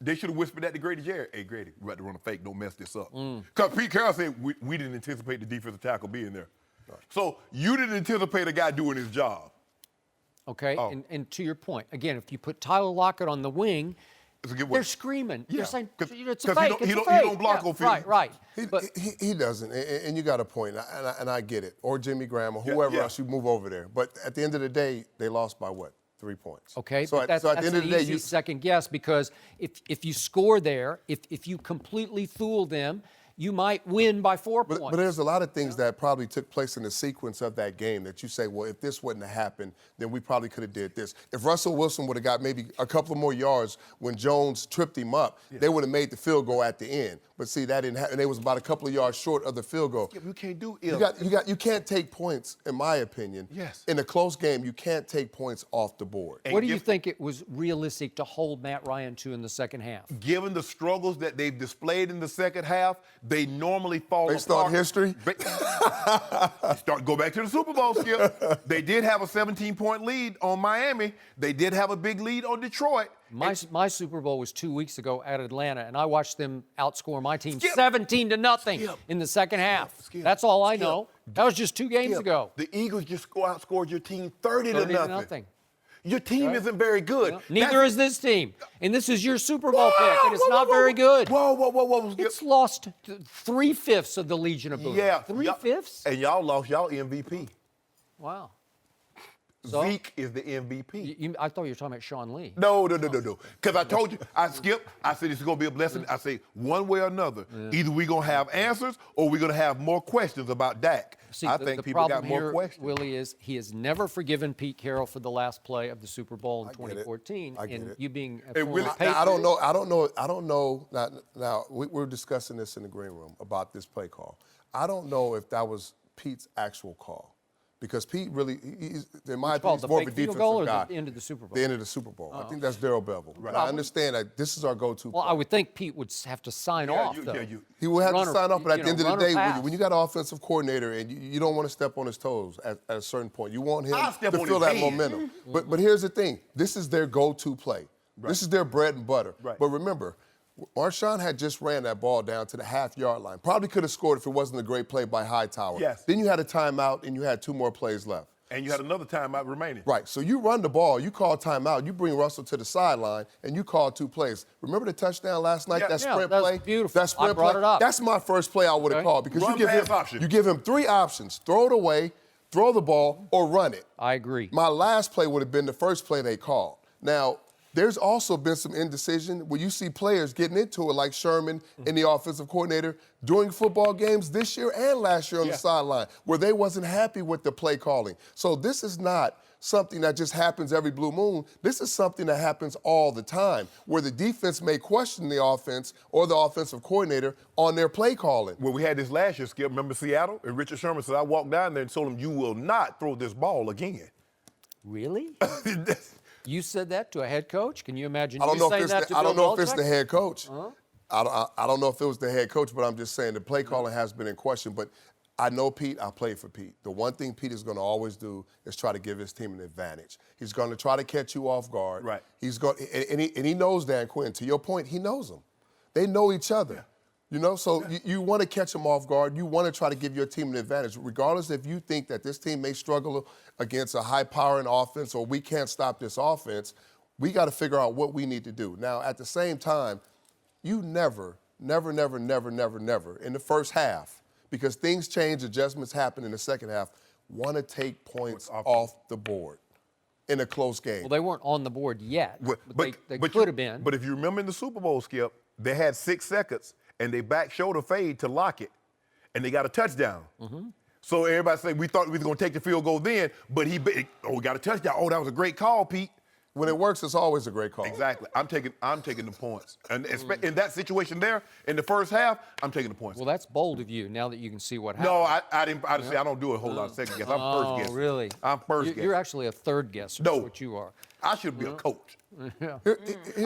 They should have whispered that to Grady Jarrett. Hey, Grady, we're about to run a fake. Don't mess this up. Because Pete Carroll said we didn't anticipate the defensive tackle being there. Right. So you didn't anticipate a guy doing his job. Okay, and to your point, again, if you put Tyler Lockett on the wing, they're screaming. Yeah. They're saying, it's a 'cause fake, he it's a don't fake. block on field. Right. He doesn't, and you got a point, and I get it. Or Jimmy Graham or whoever else you move over there. But at the end of the day, they lost by what? 3 points. Okay, so but that's at the end of the day, easy second guess, because if you score there, if you completely fool them, you might win by 4 points. But there's a lot of things that probably took place in the sequence of that game that you say, well, if this wouldn't have happened, then we probably could have did this. If Russell Wilson would have got maybe a couple more yards when Jones tripped him up, they would have made the field goal at the end. But see, that didn't happen. They was about a couple of yards short of the field goal. You can't do You can't take points, in my opinion. Yes. In a close game, you can't take points off the board. What do you think it was realistic to hold Matt Ryan to in the second half? Given the struggles that they've displayed in the second half, they normally fall apart. Based on history? Go back to the Super Bowl, Skip. They did have a 17-point lead on Miami. They did have a big lead on Detroit. My Super Bowl was 2 weeks ago at Atlanta, and I watched them outscore my team 17-0 in the second half. That's all I know. That was just 2 games ago. The Eagles just outscored your team 30-0. Your team isn't very good. Neither is this team. And this is your Super Bowl pick, and it's not very good. Whoa. It's lost 3/5 of the Legion of Boom. Yeah. 3/5? And y'all lost y'all MVP. Wow. So, Zeke is the MVP. I thought you were talking about Sean Lee. No. Because I told you, I said this is going to be a blessing. I say one way or another, either we're going to have answers or we're going to have more questions about Dak. See, I think people got more questions. Willie, is he has never forgiven Pete Carroll for the last play of the Super Bowl in 2014. I get and it. you being a Hey, former Willie, Patriot. I don't know. Now we're discussing this in the green room about this play call. I don't know if that was Pete's actual call. Because Pete really, in my opinion, he's more of a defensive goal or guy. The end of the Super Bowl? The end of the Super Bowl. I think that's Darrell Bevel. Right. I understand that this is our go-to Well, play. I would think Pete would have to sign off, though. He will have Run to or- sign off, but at you the end know, of the run or day, pass. when you got an offensive coordinator and you don't want to step on his toes at a certain point, you want him I'll step to on feel his that head. momentum. But here's the thing. This is their go-to play. This is their bread and butter. Right. But remember, Marshawn had just ran that ball down to the half-yard line. Probably could have scored if it wasn't a great play by Hightower. Yes. Then you had a timeout and you had 2 more plays left. And you had another timeout remaining. Right, so you run the ball, you call timeout, you bring Russell to the sideline, and you call 2 plays. Remember the touchdown last night, that sprint that was play? beautiful. That sprint I brought play? it up. That's my first play I would have called because Run, pass, option. you give him 3 options, throw it away, throw the ball, or run it. I agree. My last play would have been the first play they called. Now, there's also been some indecision where you see players getting into it like Sherman and the offensive coordinator during football games this year and last year on the sideline where they wasn't happy with the play calling. So this is not something that just happens every blue moon. This is something that happens all the time where the defense may question the offense or the offensive coordinator on their play calling. Well, we had this last year, Skip. Remember Seattle? And Richard Sherman said, I walked down there and told him, you will not throw this ball again. Really? You said that to a head coach? Can you imagine I don't you know saying if it's that to I don't Bill know if it's the Belichick? head coach. I don't know if it was the head coach, but I'm just saying the play calling has been in question. But I know Pete. I played for Pete. The one thing Pete is going to always do is try to give his team an advantage. He's going to try to catch you off guard. Right. He's going, and he knows Dan Quinn. To your point, he knows them. They know each other. Yeah. You know, so you want to catch them off guard. You want to try to give your team an advantage, regardless if you think that this team may struggle against a high-powering offense or we can't stop this offense. We got to figure out what we need to do. Now, at the same time, you never in the first half, because things change, adjustments happen in the second half, want to take points off the board in a close game. Well, they weren't on the board yet, but they but could have been. But if you remember in the Super Bowl, Skip, they had 6 seconds, and they back shoulder fade to lock it, and they got a touchdown. So everybody said, we thought we was going to take the field goal then, but we got a touchdown. Oh, that was a great call, Pete. When it works, it's always a great call. Exactly. I'm taking the points. And in that situation there, in the first half, I'm taking the points. Well, that's bold of you now that you can see what happened. No, I didn't. I don't do a whole lot of second guess. I'm first guess. Oh, really? I'm first guess. You're actually a third guesser. No. That's what you are. I should be a coach. Yeah.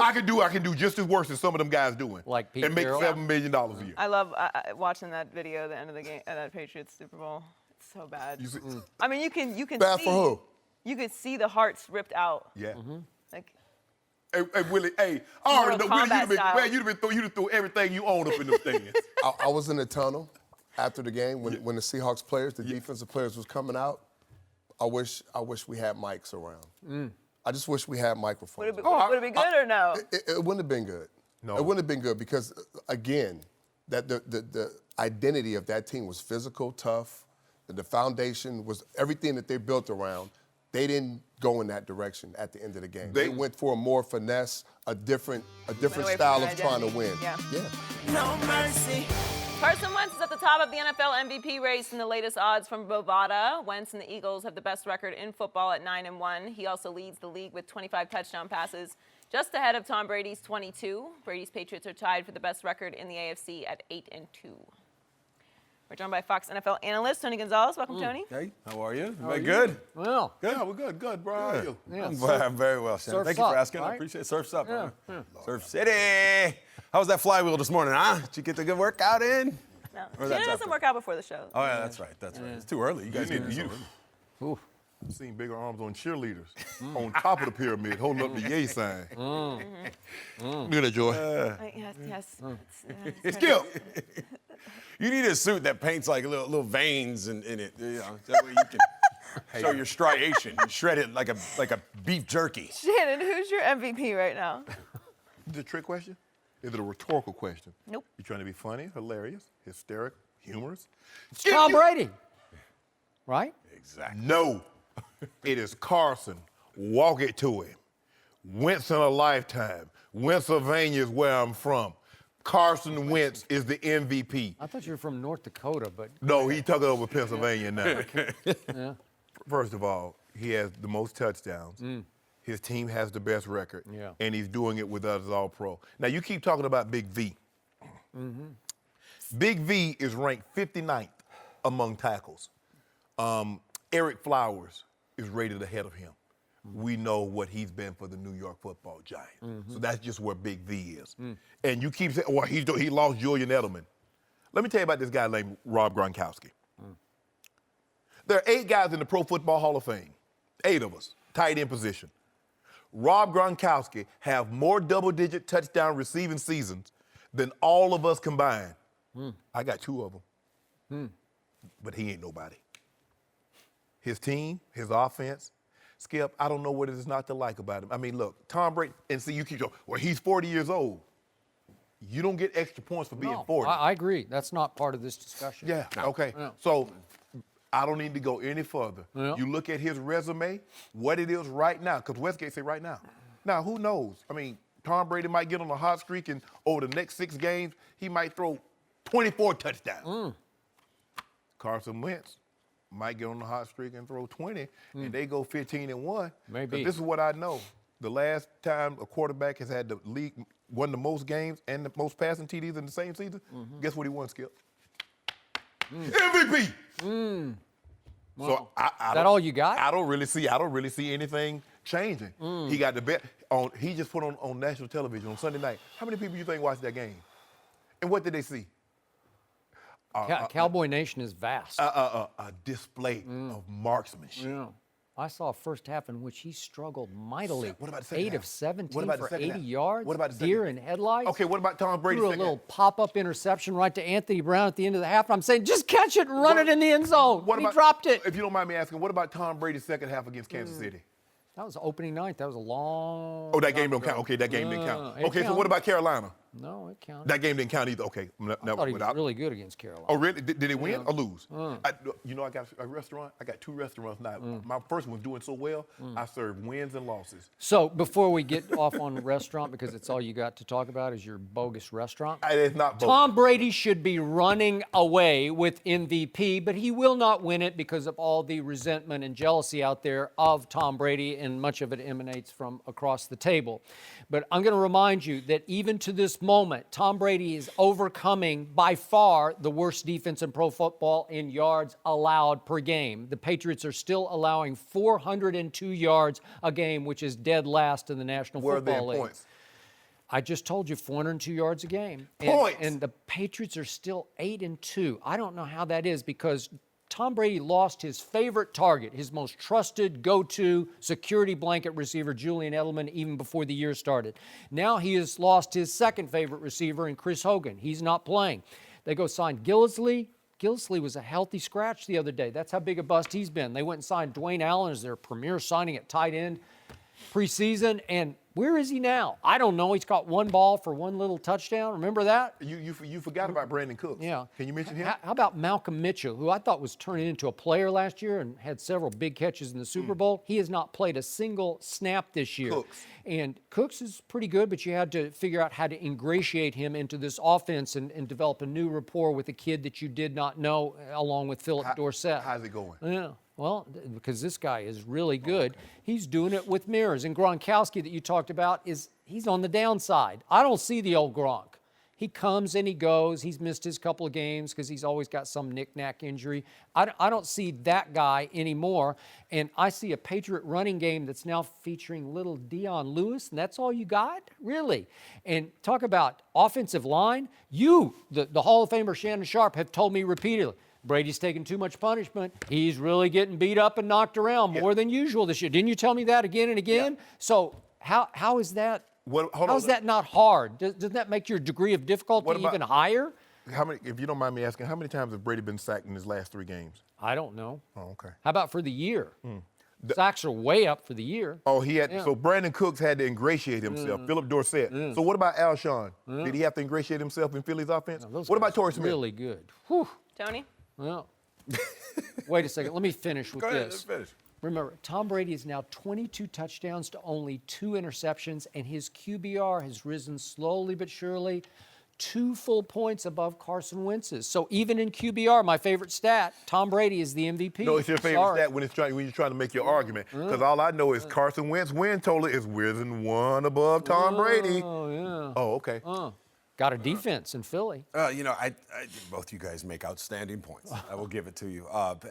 I can do just as worse as some of them guys doing. Like Pete and make Carroll? $7 million a year. I love watching that video at the end of the game at that Patriots Super Bowl. It's so bad. You see- I mean, you can Bad see for who? you could see the hearts ripped out. Yeah. Like Hey, Willie, hey, I already know, Willie, combat style. you'd have threw everything you own up in the stands. I was in the tunnel after the game when the Seahawks players, the defensive players was coming out. I wish we had mics around. I just wish we had microphones. Would it be good or no? It wouldn't have been good. No. It wouldn't have been good because, again, that the identity of that team was physical, tough. The foundation was everything that they built around. They didn't go in that direction at the end of the game. They went for a more finesse, a different style of trying to win. Yeah. No mercy. Carson Wentz is at the top of the NFL MVP race in the latest odds from Bovada. Wentz and the Eagles have the best record in football at 9-1. He also leads the league with 25 touchdown passes, just ahead of Tom Brady's 22. Brady's Patriots are tied for the best record in the AFC at 8-2. We're joined by Fox NFL analyst Tony Gonzalez. Welcome, Tony. Hey, how are you? Everybody good? Well, Yeah, we're good, bro. How are you? yeah, I'm very well, Shannon. Surf's Thank you for up, asking. right? I appreciate it. Surf's up. Yeah, man. Surf City. How was that flywheel this morning, huh? Did you get the good workout in? No, Or Shannon that's doesn't after. work out before the show. Oh, yeah, that's right. That's right. It's too early. You guys You need need- to oof. I've seen bigger arms on cheerleaders on top of the pyramid holding up the yay sign. Look at that, Joy. Yes. Skip. You need a suit that paints like little veins in it. You know, that way you can show your striation. You shred it like a beef jerky. Shannon, who's your MVP right now? Is it a trick question? Is it a rhetorical question? Nope. You trying to be funny, hilarious, hysteric, humorous? Tom Brady, right? Exactly. No. It is Carson. Walk it to him. Wentz in a lifetime. Pennsylvania is where I'm from. Carson Wentz is the MVP. I thought you were from North Dakota, but No, he took it over Pennsylvania now. First of all, he has the most touchdowns. His team has the best record. Yeah. And he's doing it with us as all-pro. Now, you keep talking about Big V. Big V is ranked 59th among tackles. Eric Flowers is rated ahead of him. We know what he's been for the New York Football Giants. So that's just where Big V is. And you keep saying, well, he lost Julian Edelman. Let me tell you about this guy named Rob Gronkowski. There are 8 guys in the Pro Football Hall of Fame, 8 of us, tight end position. Rob Gronkowski have more double-digit touchdown receiving seasons than all of us combined. I got 2 of them. But he ain't nobody. His team, his offense, Skip, I don't know what it is not to like about him. I mean, look, Tom Brady, and see, you keep going, well, he's 40 years old. You don't get extra points for being no, 40. I agree. That's not part of this discussion. Yeah, okay. Yeah. So I don't need to go any further. Yeah. You look at his resume, what it is right now, because Westgate say right now. Now, who knows? I mean, Tom Brady might get on a hot streak, and over the next 6 games, he might throw 24 touchdowns. Carson Wentz might get on the hot streak and throw 20, and they go 15-1. Maybe. 'Cause this is what I know. The last time a quarterback has had the league, won the most games and the most passing TDs in the same season, guess what he won, Skip? MVP. So I that don't- all you got? I don't really see anything changing. He got the bet on. He just put on national television on Sunday night. How many people you think watched that game? And what did they see? Cowboy Nation is vast. A display of marksmanship. Yeah. I saw a first half in which he struggled mightily. What about the second 8 half? of 17 What about the for second 80 half? yards. What about the second Deer half? in headlights. Okay, what about Tom Brady? Threw a little pop-up interception right to Anthony Brown at the end of the half. I'm saying, just catch it and run it in the end zone. What He about, dropped it. If you don't mind me asking, what about Tom Brady's second half against Kansas City? That was opening night. That was a long. Oh, that game time don't ago. count. Okay, that game didn't count. It Okay, so counted. what about Carolina? No, it counted. That game didn't count either. Okay, I thought he was really good against Carolina. Oh, really? Did it win or lose? I got a restaurant. I got 2 restaurants now. My first one's doing so well, I serve wins and losses. So before we get off on the restaurant, because it's all you got to talk about is your bogus restaurant. It's not both. Tom Brady should be running away with MVP, but he will not win it because of all the resentment and jealousy out there of Tom Brady, and much of it emanates from across the table. But I'm going to remind you that even to this moment, Tom Brady is overcoming by far the worst defense in pro football in yards allowed per game. The Patriots are still allowing 402 yards a game, which is dead last in the National Where are they Football in League. points? I just told you 402 yards a game. Points. And the Patriots are still 8-2. I don't know how that is because Tom Brady lost his favorite target, his most trusted go-to security blanket receiver, Julian Edelman, even before the year started. Now he has lost his second favorite receiver in Chris Hogan. He's not playing. They go sign Gillislee. Gillislee was a healthy scratch the other day. That's how big a bust he's been. They went and signed Dwayne Allen as their premier signing at tight end preseason, and where is he now? I don't know. He's caught one ball for one little touchdown. Remember that? You forgot about Brandon Cooks. Yeah. Can you mention him? How about Malcolm Mitchell, who I thought was turning into a player last year and had several big catches in the Super Bowl? He has not played a single snap this year. Cooks. And Cooks is pretty good, but you had to figure out how to ingratiate him into this offense and develop a new rapport with a kid that you did not know, along with Philip Dorsett. How's it going? Yeah. Well, because this guy is really good. He's doing it with mirrors. And Gronkowski that you talked about, he's on the downside. I don't see the old Gronk. He comes and he goes. He's missed his couple of games because he's always got some knick-knack injury. I don't see that guy anymore. And I see a Patriot running game that's now featuring little Dion Lewis, and that's all you got? Really? And talk about offensive line. You, the Hall of Famer Shannon Sharpe, have told me repeatedly, Brady's taking too much punishment. He's really getting beat up and knocked around more than usual this year. Didn't you tell me that again and again? Yeah. So how is that? How is that not hard? Doesn't that make your degree of difficulty even higher? How many? If you don't mind me asking, how many times has Brady been sacked in his last 3 games? I don't know. Oh, okay. How about for the year? Sacks are way up for the year. Oh, he had. Yeah. So Brandon Cooks had to ingratiate himself. Philip Dorsett. So what about Alshon? Did he have to ingratiate himself in Philly's offense? No, what about Torrey Smith? Really good. Whew. Tony? Well, wait a second. Let me finish with Go ahead, this. finish. Remember, Tom Brady is now 22 touchdowns to only 2 interceptions, and his QBR has risen slowly but surely 2 full points above Carson Wentz's. So even in QBR, my favorite stat, Tom Brady is the MVP. No, it's your favorite stat when you're trying to make your argument. Because all I know is Carson Wentz win total is risen 1 above Tom Brady. Oh, yeah. Oh, okay. Got a defense in Philly. I both you guys make outstanding points. I will give it to you.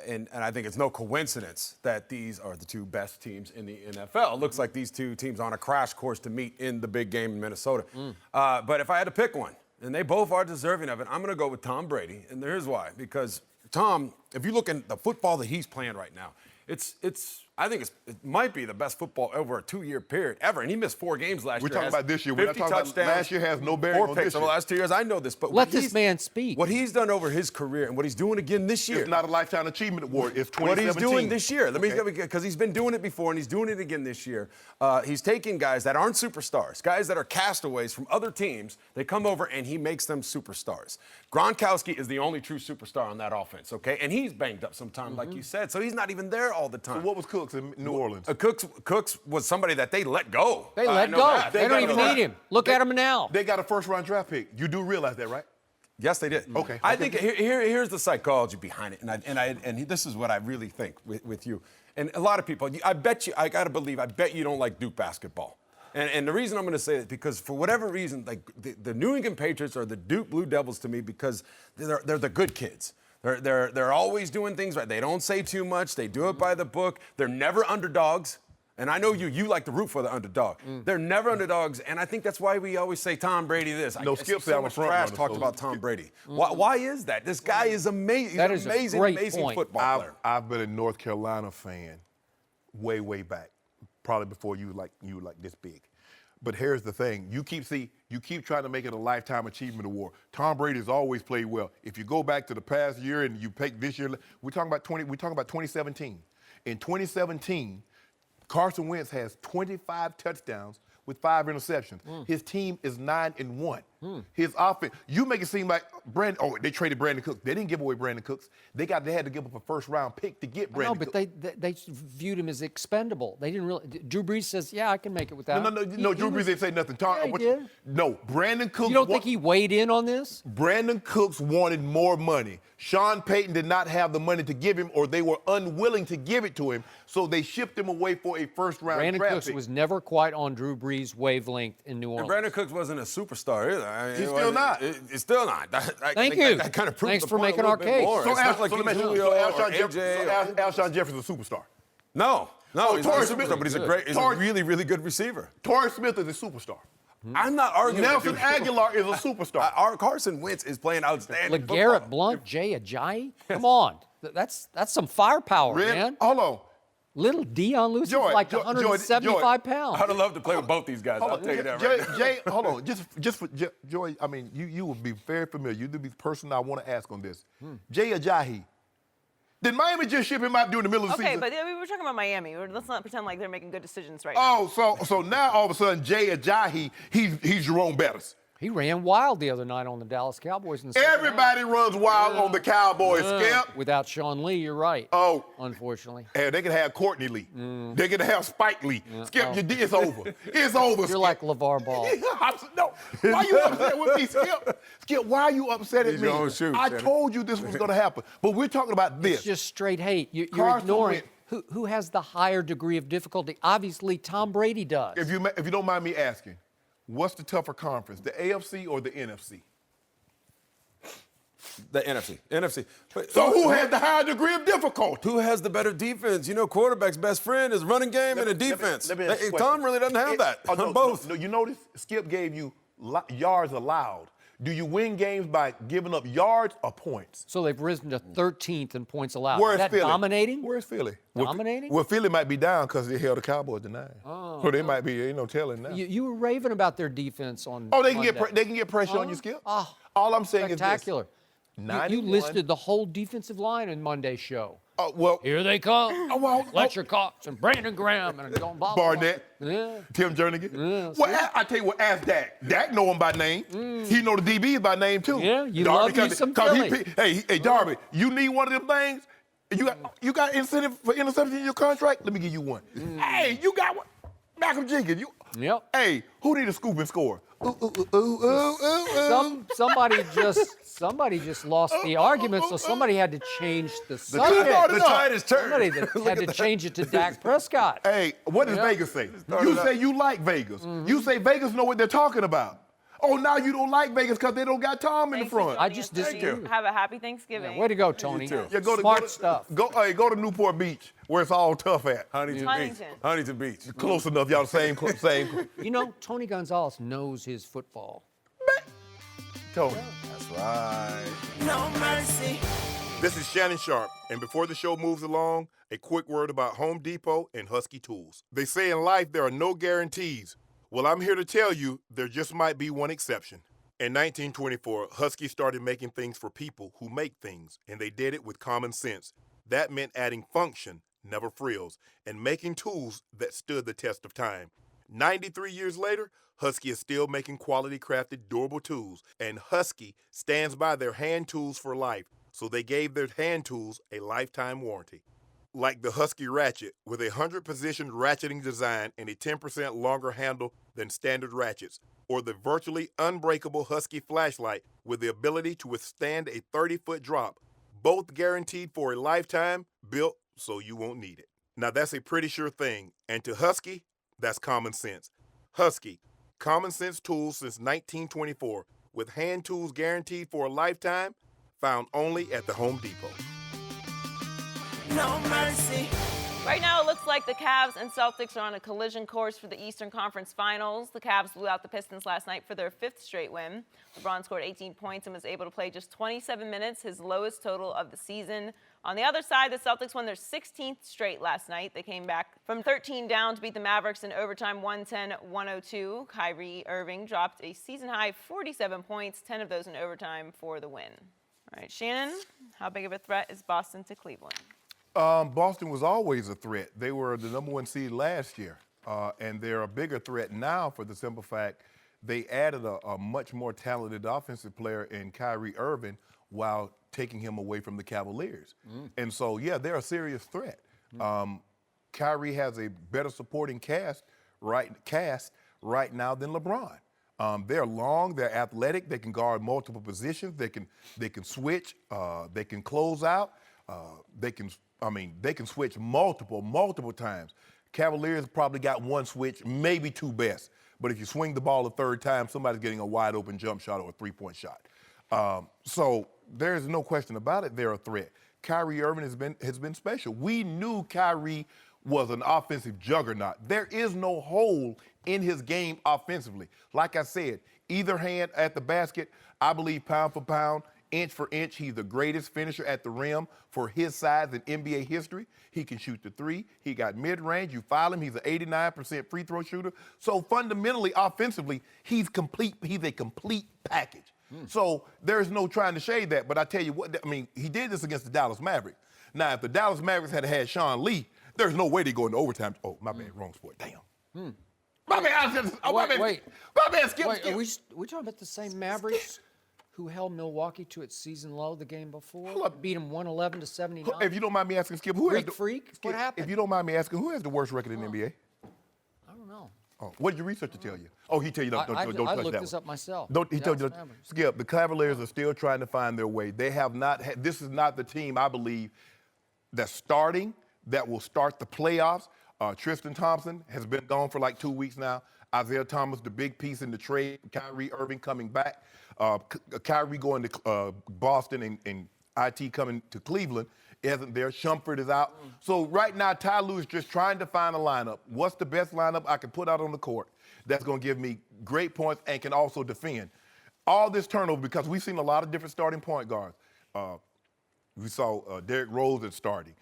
And I think it's no coincidence that these are the 2 best teams in the NFL. It looks like these 2 teams on a crash course to meet in the big game in Minnesota. But if I had to pick one, and they both are deserving of it, I'm going to go with Tom Brady. And here's why. Because Tom, if you look at the football that he's playing right now, I think it might be the best football over a 2-year period ever. And he missed 4 games last year. We're talking about this year. We're not talking about last year has no bearing 4 on picks this year. over the last 2 years. I know this, but Let this man speak. What he's done over his career and what he's doing again this year. It's not a Lifetime Achievement Award. It's 2017. What he's doing this year. Because he's been doing it before and he's doing it again this year. He's taking guys that aren't superstars, guys that are castaways from other teams. They come over and he makes them superstars. Gronkowski is the only true superstar on that offense, okay? And he's banged up sometimes, like you said, so he's not even there all the time. So what was Cooks in New Orleans? Cooks was somebody that they let go. They let go. They don't even need him. Look at him now. They got a first-round draft pick. You do realize that, right? Yes, they did. Okay. I think here's the psychology behind it, and this is what I really think with you. And a lot of people, I bet you don't like Duke basketball. And the reason I'm going to say it because for whatever reason, like the New England Patriots are the Duke Blue Devils to me because they're the good kids. They're always doing things right. They don't say too much. They do it by the book. They're never underdogs. And I know you like to root for the underdog. They're never underdogs, and I think that's why we always say Tom Brady this. No, Skip said I'm a front runner. Talked about Tom Brady. Why is that? This guy is amazing. That He's is an a amazing, great amazing point. football player. I've been a North Carolina fan way back, probably before you like this big. But here's the thing: you keep trying to make it a Lifetime Achievement Award. Tom Brady's always played well. If you go back to the past year and you pick this year, we're talking about 2017. In 2017. Carson Wentz has 25 touchdowns with 5 interceptions. His team is 9-1. His offense, you make it seem like they traded Brandon Cooks. They didn't give away Brandon Cooks. They had to give up a first-round pick to get Brandon Cooks. No, but they viewed him as expendable. They didn't really. Drew Brees says, "Yeah, I can make it without." No. Drew Brees didn't say nothing. He did. No, Brandon Cooks. You don't think he weighed in on this? Brandon Cooks wanted more money. Sean Payton did not have the money to give him, or they were unwilling to give it to him, so they shipped him away for a first-round Brandon draft Cooks pick. was never quite on Drew Brees' wavelength in New Orleans. And Brandon Cooks wasn't a superstar either. I mean, He's still not. He's still not. Thank you. That kind of proves Thanks the for point making a our little bit case. more. So It's not like he's Julio or AJ. Alshon Jefferson's a superstar. No, he's not Torrey a Smith superstar, but he's a really, really good receiver. Torrey Smith is a superstar. I'm not arguing Nelson with you. Aguilar is a superstar. Our Carson Wentz is playing outstanding LeGarrette football. Blount, Jay Ajayi? Come on. That's some firepower, Really? man. Hold on. Little Dion Lewis is like 175 pounds. I'd love to play with both these guys. I'll tell you that right now. Jay, hold on. Just for Joy, I mean, you will be very familiar. You'll be the person I want to ask on this. Jay Ajayi. Did Miami just ship him out during the middle of the season? Okay, but we were talking about Miami. Let's not pretend like they're making good decisions right now. Oh, so now all of a sudden Jay Ajayi, he's Jerome Bettis. He ran wild the other night on the Dallas Cowboys. In the second Everybody half. runs wild on the Cowboys, Skip. Without Sean Lee, you're right. Oh. Unfortunately. And they can have Courtney Lee. They can have Spike Lee. Skip, it's over. It's over, You're Skip. like LeVar Ball. No, why you upset with me, Skip? Skip, why are you upset at He's me? your own shoe, I Shannon. told you this was going to happen. But we're talking about this. It's just straight hate. You're Carson ignoring Wentz. who has the higher degree of difficulty. Obviously, Tom Brady does. If you don't mind me asking, what's the tougher conference, the AFC or the NFC? The NFC. NFC. But, So who has the higher degree of difficulty? who has the better defense? You know, quarterback's best friend is running game and a defense. Let me ask you a Tom question. really doesn't have that. No, Both. No, you notice Skip gave you yards allowed. Do you win games by giving up yards or points? So they've risen to 13th in points allowed. Where's Is that Philly? dominating? Where's Philly? Dominating? Well, Philly might be down because they held the Cowboys to 9. So they might be, telling now. You were raving about their defense on They can Monday. get pressure on you, Skip. Oh, All I'm saying spectacular. is this. You 91. listed the whole defensive line in Monday's show. Well, Here they come. well, Fletcher Cox and Brandon Graham and Don Bob. Barnett, Yeah. Tim Jernigan. Yeah, Well, I tell you what, ask Dak. Dak know him by name. He know the DBs by name too. Yeah, you love you some Philly. Hey, Darby, you need one of them things? You got incentive for interception in your contract? Let me give you one. Hey, you got one? Malcolm Jenkins. Yep. Hey, who need a scoop and score? Somebody just lost the argument, so somebody had to change the subject. The tide has turned. Somebody that had to change it to Dak Prescott. Hey, what does Vegas say? You say you like Vegas. You say Vegas know what they're talking about. Oh, now you don't like Vegas because they don't got Tom in the front. I just disagree. Have a happy Thanksgiving. Way to go, Tony. Yeah, Smart stuff. Go to Newport Beach where it's all tough at. Huntington Beach. Close enough, y'all. Same. You know, Tony Gonzalez knows his football. Tony. That's right. No mercy. This is Shannon Sharpe, and before the show moves along, a quick word about Home Depot and Husky tools. They say in life there are no guarantees. Well, I'm here to tell you there just might be one exception. In 1924, Husky started making things for people who make things, and they did it with common sense. That meant adding function, never frills, and making tools that stood the test of time. 93 years later, Husky is still making quality-crafted, durable tools, and Husky stands by their hand tools for life, so they gave their hand tools a lifetime warranty. Like the Husky Ratchet, with a 100-position ratcheting design and a 10% longer handle than standard ratchets, or the virtually unbreakable Husky Flashlight with the ability to withstand a 30-foot drop, both guaranteed for a lifetime, built so you won't need it. Now that's a pretty sure thing, and to Husky, that's common sense. Husky, common sense tools since 1924, with hand tools guaranteed for a lifetime, found only at the Home Depot. No mercy. Right now, it looks like the Cavs and Celtics are on a collision course for the Eastern Conference Finals. The Cavs blew out the Pistons last night for their 5th straight win. LeBron scored 18 points and was able to play just 27 minutes, his lowest total of the season. On the other side, the Celtics won their 16th straight last night. They came back from 13 down to beat the Mavericks in overtime 110-102. Kyrie Irving dropped a season-high 47 points, 10 of those in overtime for the win. All right, Shannon, how big of a threat is Boston to Cleveland? Boston was always a threat. They were the number 1 seed last year, and they're a bigger threat now for the simple fact they added a much more talented offensive player in Kyrie Irving while taking him away from the Cavaliers. And so, yeah, they're a serious threat. Kyrie has a better supporting cast right now than LeBron. They're long, they're athletic, they can guard multiple positions, they can switch, they can close out, they can switch multiple times. Cavaliers probably got one switch, maybe two best. But if you swing the ball a third time, somebody's getting a wide open jump shot or a three-point shot. So there's no question about it, they're a threat. Kyrie Irving has been special. We knew Kyrie was an offensive juggernaut. There is no hole in his game offensively. Like I said, either hand at the basket, I believe pound for pound, inch for inch, he's the greatest finisher at the rim for his size in NBA history. He can shoot the three. He got mid-range. You foul him. He's an 89% free throw shooter. So fundamentally, offensively, he's complete. He's a complete package. So there's no trying to shade that. But I tell you what, I mean, he did this against the Dallas Mavericks. Now, if the Dallas Mavericks had Sean Lee, there's no way they go into overtime. Oh, my bad, wrong sport. Damn. My bad, Skip. Wait, are we talking about the same Mavericks who held Milwaukee to its season low the game before? Beat them 111 to 79. If you don't mind me asking, Skip, who has Freak? What happened? If you don't mind me asking, who has the worst record in the NBA? I don't know. Oh, what did your researcher tell you? Oh, he tell you don't touch that one. I looked this up myself. He told you, Skip, the Cavaliers are still trying to find their way. They have not had, this is not the team, I believe, that's starting, that will start the playoffs. Tristan Thompson has been gone for like 2 weeks now. Isaiah Thomas, the big piece in the trade. Kyrie Irving coming back. Kyrie going to Boston and IT coming to Cleveland isn't there. Shumpert is out. So right now, Ty Lue is just trying to find a lineup. What's the best lineup I can put out on the court that's going to give me great points and can also defend? All this turnover, because we've seen a lot of different starting point guards. We saw Derrick Rose starting.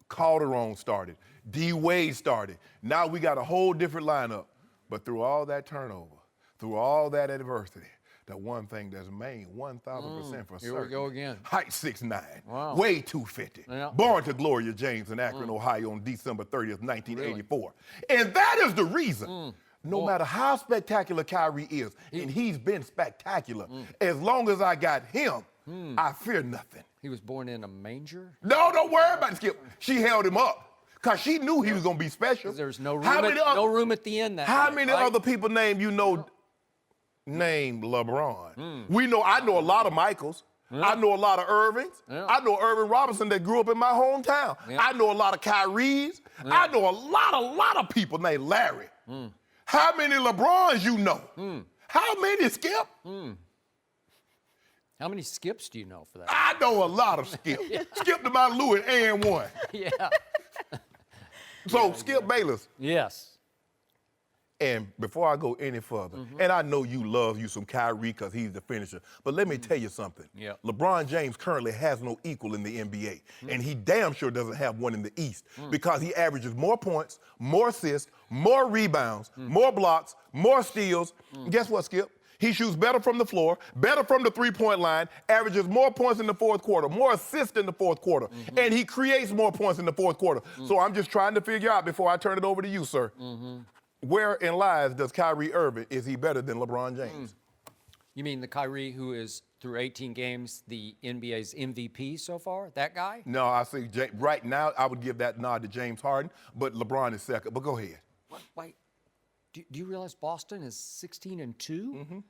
Calderon started. D. Wade started. Now we got a whole different lineup. But through all that turnover, through all that adversity, the one thing that's remained 1,000% for certain. Here we go again. Height 6'9", wow. weight 250. Yeah. Born to Gloria James in Akron, Ohio on December 30th, 1984. Really? And that is the reason, no matter how spectacular Kyrie is, and he's been spectacular, as long as I got him, I fear nothing. He was born in a manger? No, don't worry about it, Skip. She held him up. Because she knew he was going to be special. There's no room at the end. How many other people named LeBron? I know a lot of Michaels. I know a lot of Irvings. I know Irvin Robinson that grew up in my hometown. I know a lot of Kyries. I know a lot of people named Larry. How many LeBrons you know? How many, Skip? How many Skips do you know for that? I know a lot of Skip. Skip to my Louis and one. Yeah. So, Skip Bayless. Yes. And before I go any further, and I know you love you some Kyrie because he's the finisher, but let me tell you something. LeBron James currently has no equal in the NBA, and he damn sure doesn't have one in the East because he averages more points, more assists, more rebounds, more blocks, more steals. Guess what, Skip? He shoots better from the floor, better from the three-point line, averages more points in the fourth quarter, more assists in the fourth quarter, and he creates more points in the fourth quarter. So I'm just trying to figure out before I turn it over to you, sir, wherein lies does Kyrie Irving, is he better than LeBron James? You mean the Kyrie who is, through 18 games, the NBA's MVP so far? That guy? No, I see. Right now, I would give that nod to James Harden, but LeBron is second. But go ahead. Wait. Do you realize Boston is 16-2?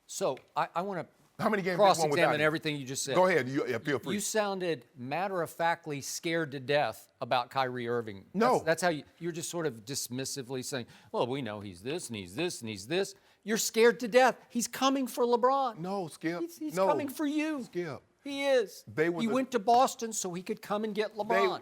So I want to How many games cross-examine everything you just said. Go ahead. Feel free. You sounded matter-of-factly scared to death about Kyrie Irving. No. That's how you're just sort of dismissively saying, well, we know he's this and he's this and he's this. You're scared to death. He's coming for LeBron. No, Skip. He's coming for you. Skip. He is. He went to Boston so he could come and get LeBron.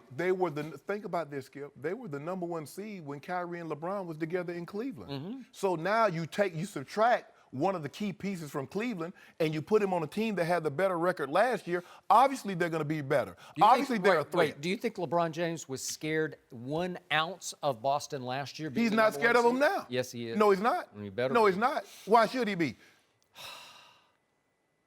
Think about this, Skip. They were the #1 seed when Kyrie and LeBron was together in Cleveland. So now you subtract one of the key pieces from Cleveland and you put him on a team that had the better record last year. Obviously, they're going to be better. Obviously, they're a threat. Wait, do you think LeBron James was scared 1 ounce of Boston last year? He's not scared of them now. Yes, he is. No, he's not. No, he's not. Why should he be?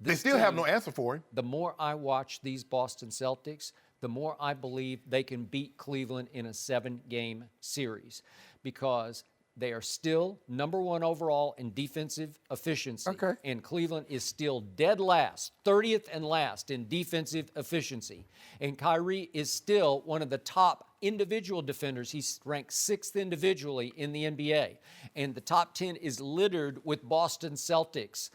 They still have no answer for him. The more I watch these Boston Celtics, the more I believe they can beat Cleveland in a 7-game series because they are still #1 overall in defensive efficiency. Okay. And Cleveland is still dead last, 30th and last in defensive efficiency. And Kyrie is still one of the top individual defenders. He's ranked 6th individually in the NBA. And the top 10 is littered with Boston Celtics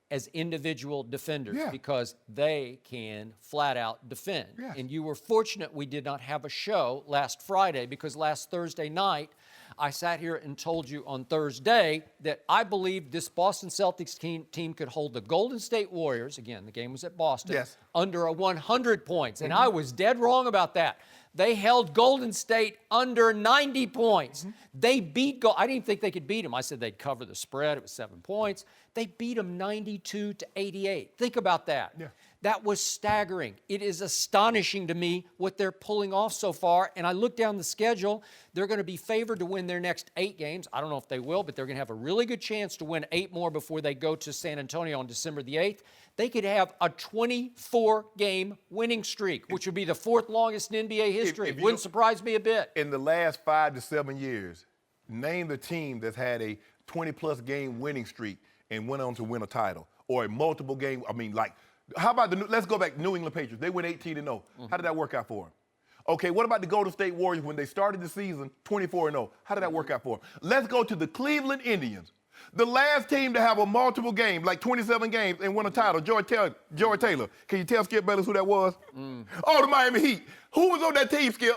as individual defenders because they can flat out defend. And you were fortunate we did not have a show last Friday because last Thursday night I sat here and told you on Thursday that I believe this Boston Celtics team could hold the Golden State Warriors, again, the game was at Boston, Yes. under a 100 points. And I was dead wrong about that. They held Golden State under 90 points. They beat I didn't think they could beat them. I said they'd cover the spread. It was 7 points. They beat them 92-88. Think about that. Yeah. That was staggering. It is astonishing to me what they're pulling off so far. And I look down the schedule. They're going to be favored to win their next 8 games. I don't know if they will, but they're going to have a really good chance to win 8 more before they go to San Antonio on December the 8th. They could have a 24-game winning streak, which would be the 4th longest in NBA history. if you Wouldn't don't- surprise me a bit. In the last 5 to 7 years, name the team that's had a 20-plus game winning streak and went on to win a title, or a multiple game. I mean, like, how about let's go back, New England Patriots. They went 18-0. How did that work out for them? Okay, what about the Golden State Warriors when they started the season 24-0? How did that work out for them? Let's go to the Cleveland Indians. The last team to have a multiple game, like 27 games, and win a title, George Taylor. Can you tell Skip Bayless who that was? Oh, the Miami Heat. Who was on that team, Skip?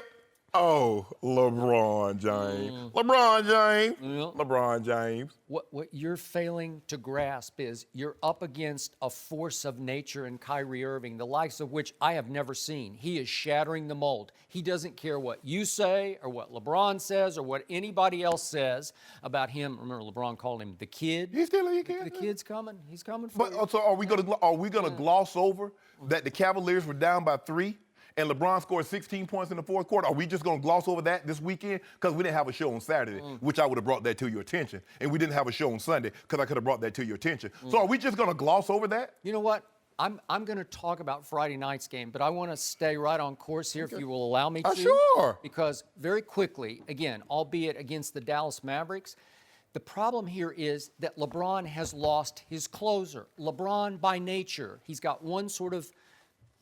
Oh, LeBron James. LeBron James. LeBron James. What you're failing to grasp is you're up against a force of nature in Kyrie Irving, the likes of which I have never seen. He is shattering the mold. He doesn't care what you say or what LeBron says or what anybody else says about him. Remember, LeBron called him the kid. He's still a kid. The kid's coming. He's coming for you. But so are we gonna gloss over that the Cavaliers were down by 3? And LeBron scored 16 points in the 4th quarter. Are we just going to gloss over that this weekend? Because we didn't have a show on Saturday, which I would have brought that to your attention. And we didn't have a show on Sunday because I could have brought that to your attention. So are we just going to gloss over that? You know what? I'm going to talk about Friday night's game, but I want to stay right on course here if you will allow me to. Sure. Because very quickly, again, albeit against the Dallas Mavericks, the problem here is that LeBron has lost his closer. LeBron, by nature, he's got one sort of,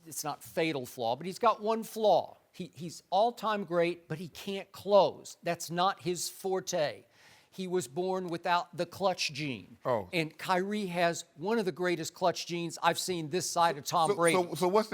it's not fatal flaw, but he's got one flaw. He's all-time great, but he can't close. That's not his forte. He was born without the clutch gene. Oh. And Kyrie has one of the greatest clutch genes I've seen this side of Tom Brady. So what's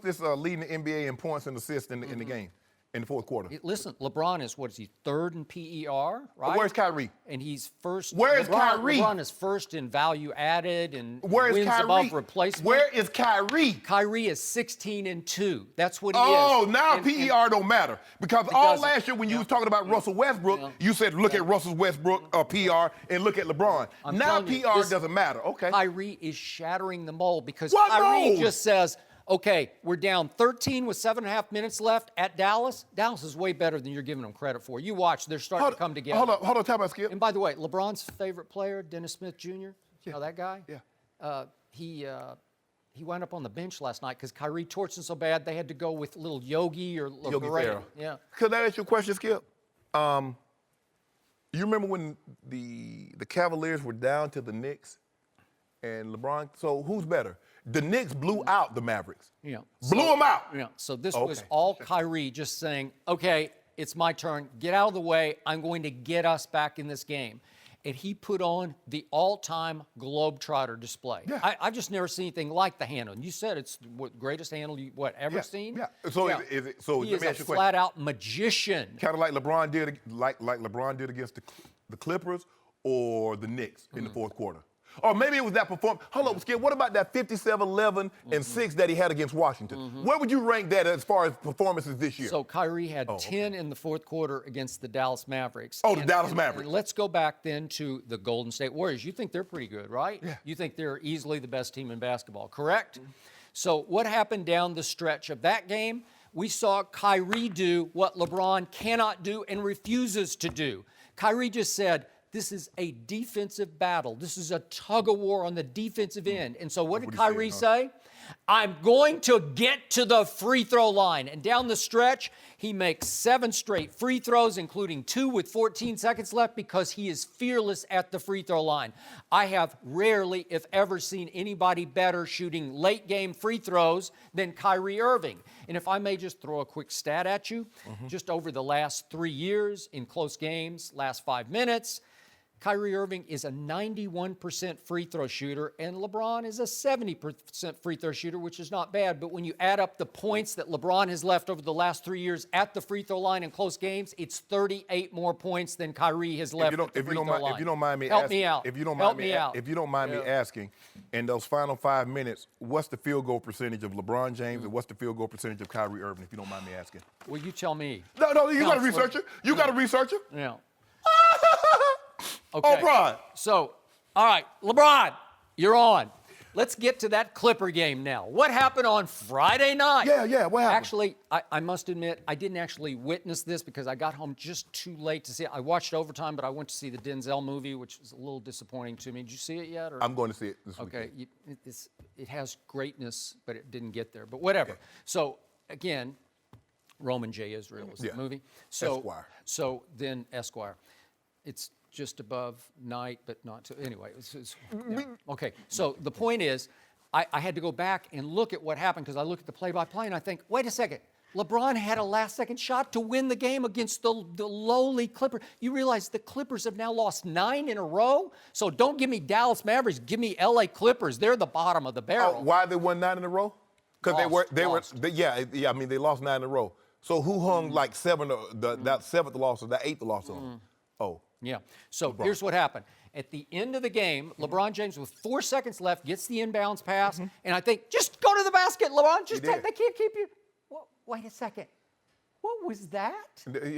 this leading the NBA in points and assists in the game? In the 4th quarter. Listen, LeBron is, what is he, 3rd in PER, right? Where's Kyrie? And he's first. Where is Kyrie? LeBron is first in value added and Where is wins Kyrie? above replacement. Where is Kyrie? Kyrie is 16-2. That's what he is. Oh, now And- PER don't matter. Because all doesn't. last year when you was talking about Russell Westbrook, you said look at Russell Westbrook PR and look at LeBron. I'm Now telling you, PR this- doesn't matter. Okay. Kyrie is shattering the mold because What Kyrie mold? just says, okay, we're down 13 with 7.5 minutes left at Dallas. Dallas is way better than you're giving them credit for. You watch, they're starting to come together. Hold on, time out, Skip. And by the way, LeBron's favorite player, Dennis Smith Jr., you know that guy? Yeah. He wound up on the bench last night because Kyrie torched him so bad they had to go with little Yogi or Yogi Beretta. Ferrell. Yeah. Could I ask you a question, Skip? You remember when the Cavaliers were down to the Knicks and LeBron? So who's better? The Knicks blew out the Mavericks. Yeah. Blew them out. Yeah. So this Okay. was all Kyrie just saying, okay, it's my turn. Get out of the way. I'm going to get us back in this game. And he put on the all-time Globetrotter display. Yeah. I've just never seen anything like the handle. And you said it's the greatest handle you ever seen? Yeah. So is it? So He let is me a ask you a question. flat-out magician. Kind of like LeBron did, like LeBron did against the Clippers or the Knicks in the 4th quarter. Or maybe it was that performance. Hold up, Skip. What about that 57, 11, and 6 that he had against Washington? Where would you rank that as far as performances this year? So Kyrie had 10 in the 4th quarter against the Dallas Mavericks. Oh, the Dallas Mavericks. And let's go back then to the Golden State Warriors. You think they're pretty good, right? Yeah. You think they're easily the best team in basketball, correct? So what happened down the stretch of that game? We saw Kyrie do what LeBron cannot do and refuses to do. Kyrie just said, this is a defensive battle. This is a tug of war on the defensive end. And so what did Kyrie say? I'm going to get to the free throw line. And down the stretch, he makes 7 straight free throws, including 2 with 14 seconds left, because he is fearless at the free throw line. I have rarely, if ever, seen anybody better shooting late game free throws than Kyrie Irving. And if I may just throw a quick stat at you, just over the last 3 years in close games, last 5 minutes, Kyrie Irving is a 91% free throw shooter, and LeBron is a 70% free throw shooter, which is not bad. But when you add up the points that LeBron has left over the last 3 years at the free throw line in close games, it's 38 more points than Kyrie has left at the free throw line. If you don't mind me help asking, me out. If you don't help mind me out. If you don't mind me asking, in those final 5 minutes, what's the field goal percentage of LeBron James and what's the field goal percentage of Kyrie Irving? If you don't mind me asking. Well, you tell me. No, you got to research it. You got to research it. Yeah. Okay. Oh, Brian. So, all right, LeBron, you're on. Let's get to that Clipper game now. What happened on Friday night? Yeah, what happened? Actually, I must admit, I didn't actually witness this because I got home just too late to see it. I watched overtime, but I went to see the Denzel movie, which was a little disappointing to me. Did you see it yet? Or? I'm going to see it this weekend. Okay, it has greatness, but it didn't get there. But whatever. Okay. So, again, Roman J. Israel is the movie. So, Esquire. So then Esquire. It's just above night, but not to, anyway. Okay, so the point is, I had to go back and look at what happened because I look at the play-by-play and I think, wait a second, LeBron had a last-second shot to win the game against the lowly Clippers. You realize the Clippers have now lost 9 in a row? So don't give me Dallas Mavericks, give me LA Clippers. They're the bottom of the barrel. Oh, why they won 9 in a row? Because they were, I mean, they lost 9 in a row. So who hung like 7, that 7th loss or that 8th loss on them? Oh. Yeah. So here's what happened. At the end of the game, LeBron James, with 4 seconds left, gets the inbounds pass, and I think, just go to the basket, LeBron. They can't keep you. Wait a second. What was that?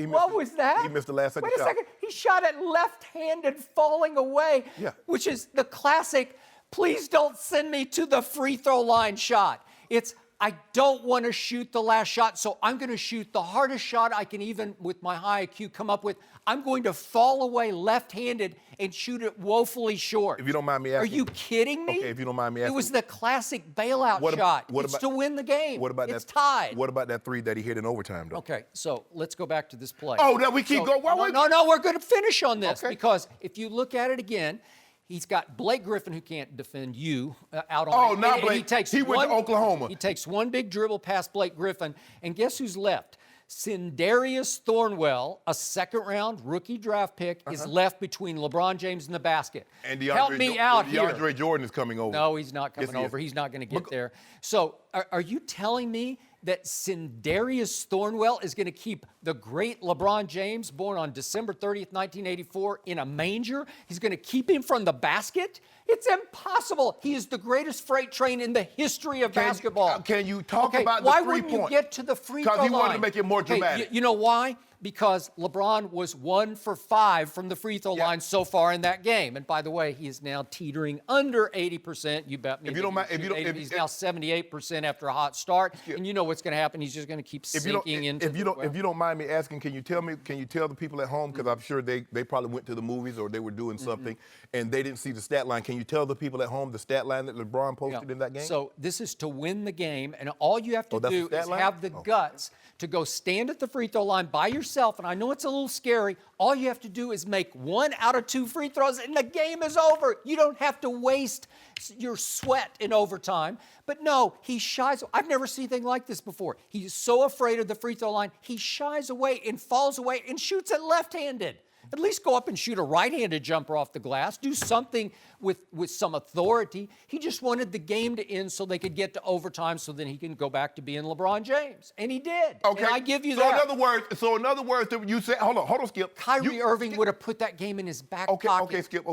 What was that? He missed the last second shot. Wait a second. He shot it left-handed, falling away, which is the classic, please don't send me to the free throw line shot. It's, I don't want to shoot the last shot, so I'm going to shoot the hardest shot I can even, with my high IQ, come up with. I'm going to fall away left-handed and shoot it woefully short. If you don't mind me asking. Are you kidding me? Okay, if you don't mind me asking. It was the classic bailout shot. It's to win the game. It's tied. What about that 3 that he hit in overtime, though? Okay, so let's go back to this play. Oh, now we keep going. No, we're going to finish on this because if you look at it again, he's got Blake Griffin, who can't defend you, out on. Oh, not Blake. He went to Oklahoma. He takes one big dribble past Blake Griffin, and guess who's left? Sindarius Thornwell, a second-round rookie draft pick, is left between LeBron James and the basket. And help me out here. DeAndre Jordan is coming over. No, he's not coming over. He's not going to get there. So are you telling me that Sindarius Thornwell is going to keep the great LeBron James, born on December 30th, 1984, in a manger? He's going to keep him from the basket? It's impossible. He is the greatest freight train in the history of basketball. Can you talk about the 3 points? Why wouldn't you get to the free throw line? Because he wanted to make it more dramatic. You know why? Because LeBron was 1 for 5 from the free throw line so far in that game. And by the way, he is now teetering under 80%. You bet me. He's now 78% after a hot start. And you know what's going to happen. He's just going to keep sinking into If you don't mind me asking, can you tell the people at home, because I'm sure they probably went to the movies or they were doing something and they didn't see the stat line. Can you tell the people at home the stat line that LeBron posted in that game? So this is to win the game, and all you have to do is have the guts to go stand at the free throw line by yourself. And I know it's a little scary. All you have to do is make 1 out of 2 free throws, and the game is over. You don't have to waste your sweat in overtime. But no, he shies. I've never seen anything like this before. He's so afraid of the free throw line, he shies away and falls away and shoots it left-handed. At least go up and shoot a right-handed jumper off the glass. Do something with some authority. He just wanted the game to end so they could get to overtime so then he can go back to being LeBron James. And he did. Okay. And I give you that. So in other words, you said, hold on, Skip. Kyrie Irving would have put that game in his back pocket. Okay, Skip.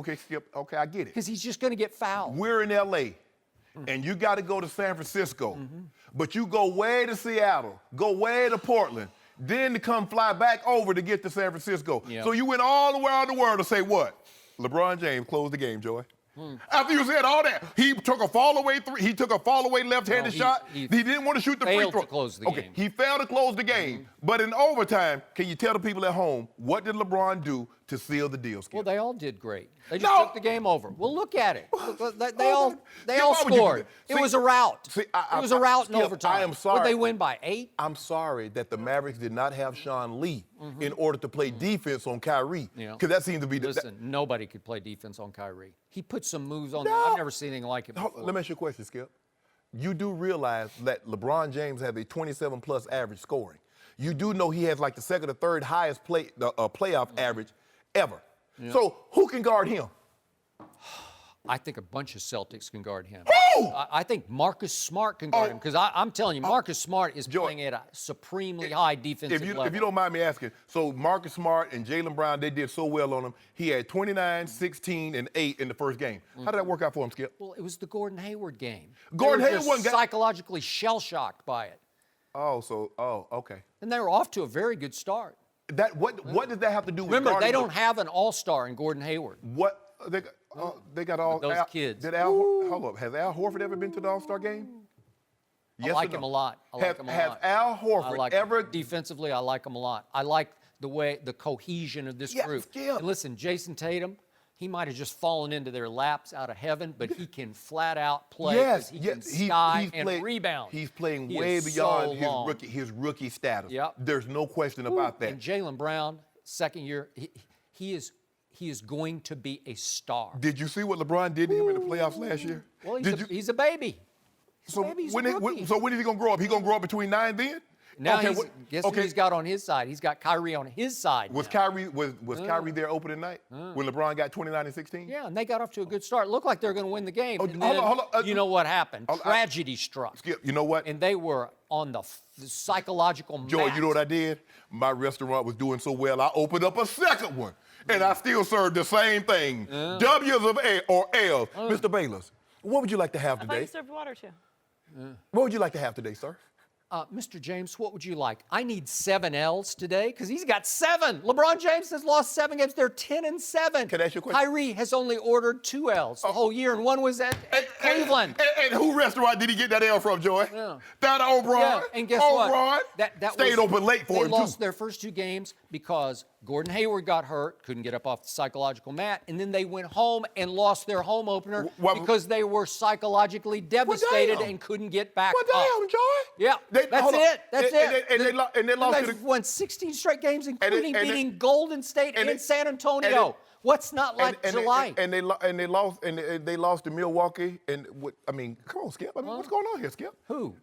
Okay, I get it. Because he's just going to get fouled. We're in L.A., and you got to go to San Francisco. But you go way to Seattle, go way to Portland, then to come fly back over to get to San Francisco. Yep. So you went all the way around the world to say what? LeBron James closed the game, Joy. After you said all that, he took a fall-away left-handed shot. He didn't want to shoot the free throw. Failed to close the game. He failed to close the game. But in overtime, can you tell the people at home, what did LeBron do to seal the deal, Skip? Well, they all did great. They just took the game over. Well, look at it. They all scored. It was a rout. It was a rout in overtime. I am sorry. Would they win by 8? I'm sorry that the Mavericks did not have Sean Lee in order to play defense on Kyrie. Because that seems to be Listen, nobody could play defense on Kyrie. He put some moves on there. I've never seen anything like it before. Let me ask you a question, Skip. You do realize that LeBron James has a 27-plus average scoring. You do know he has like the second or third highest playoff average ever. So who can guard him? I think a bunch of Celtics can guard him. Who? I think Marcus Smart can guard him because I'm telling you, Marcus Smart is playing at a supremely high defensive level. If you don't mind me asking, so Marcus Smart and Jaylen Brown, they did so well on him. He had 29, 16, and 8 in the first game. How did that work out for him, Skip? Well, it was the Gordon Hayward game. Gordon They were Hayward just psychologically shell-shocked by it. Okay. And they were off to a very good start. What does that have to do with Remember, guarding they don't have an all-star in Gordon Hayward. What they got all those kids. Hold up. Has Al Horford ever been to the All-Star game? I like him a lot. Has Al Horford ever defensively? I like him a lot. I like the cohesion of this group. Skip. And listen, Jason Tatum, he might have just fallen into their laps out of heaven, but he can flat out play. He can sky and rebound. He's playing way beyond so his rookie status. Yep. There's no question about that. And Jaylen Brown, second year, he is going to be a star. Did you see what LeBron did to him in the playoffs last year? Well, he's a baby. So He's when is he going to grow up? He going to grow up between now and then? Now guess who he's got on his side? He's got Kyrie on his side. Was Kyrie there opening night when LeBron got 29 and 16? Yeah, and they got off to a good start. It looked like they were going to win the game. Oh, And then, hold on. You know what happened? Tragedy struck. Skip, you know what? And they were on the psychological map. Joy, you know what I did? My restaurant was doing so well, I opened up a second one. And I still served the same thing. W's of A or L's. Mr. Bayless, what would you like to have I thought today? you served water too. What would you like to have today, sir? Mr. James, what would you like? I need 7 L's today because he's got 7. LeBron James has lost 7 games. They're 10-7. Can I ask you a question? Kyrie has only ordered 2 L's the whole year, and one was at Cleveland. And who restaurant did he get that L from, Joy? Yeah. Down to O'Brien. Yeah, and guess what? O'Brien That stayed open late for they him, lost too. their first 2 games because Gordon Hayward got hurt, couldn't get up off the psychological mat, and then they went home and lost their home opener because they were psychologically devastated and couldn't get back up. Damn, Joy. Yeah, that's it. That's it. And they lost to They've won 16 straight games, and including they- beating Golden State and San Antonio. What's not like to like? And they lost to Milwaukee. And come on, Skip. What's going on here, Skip? Who?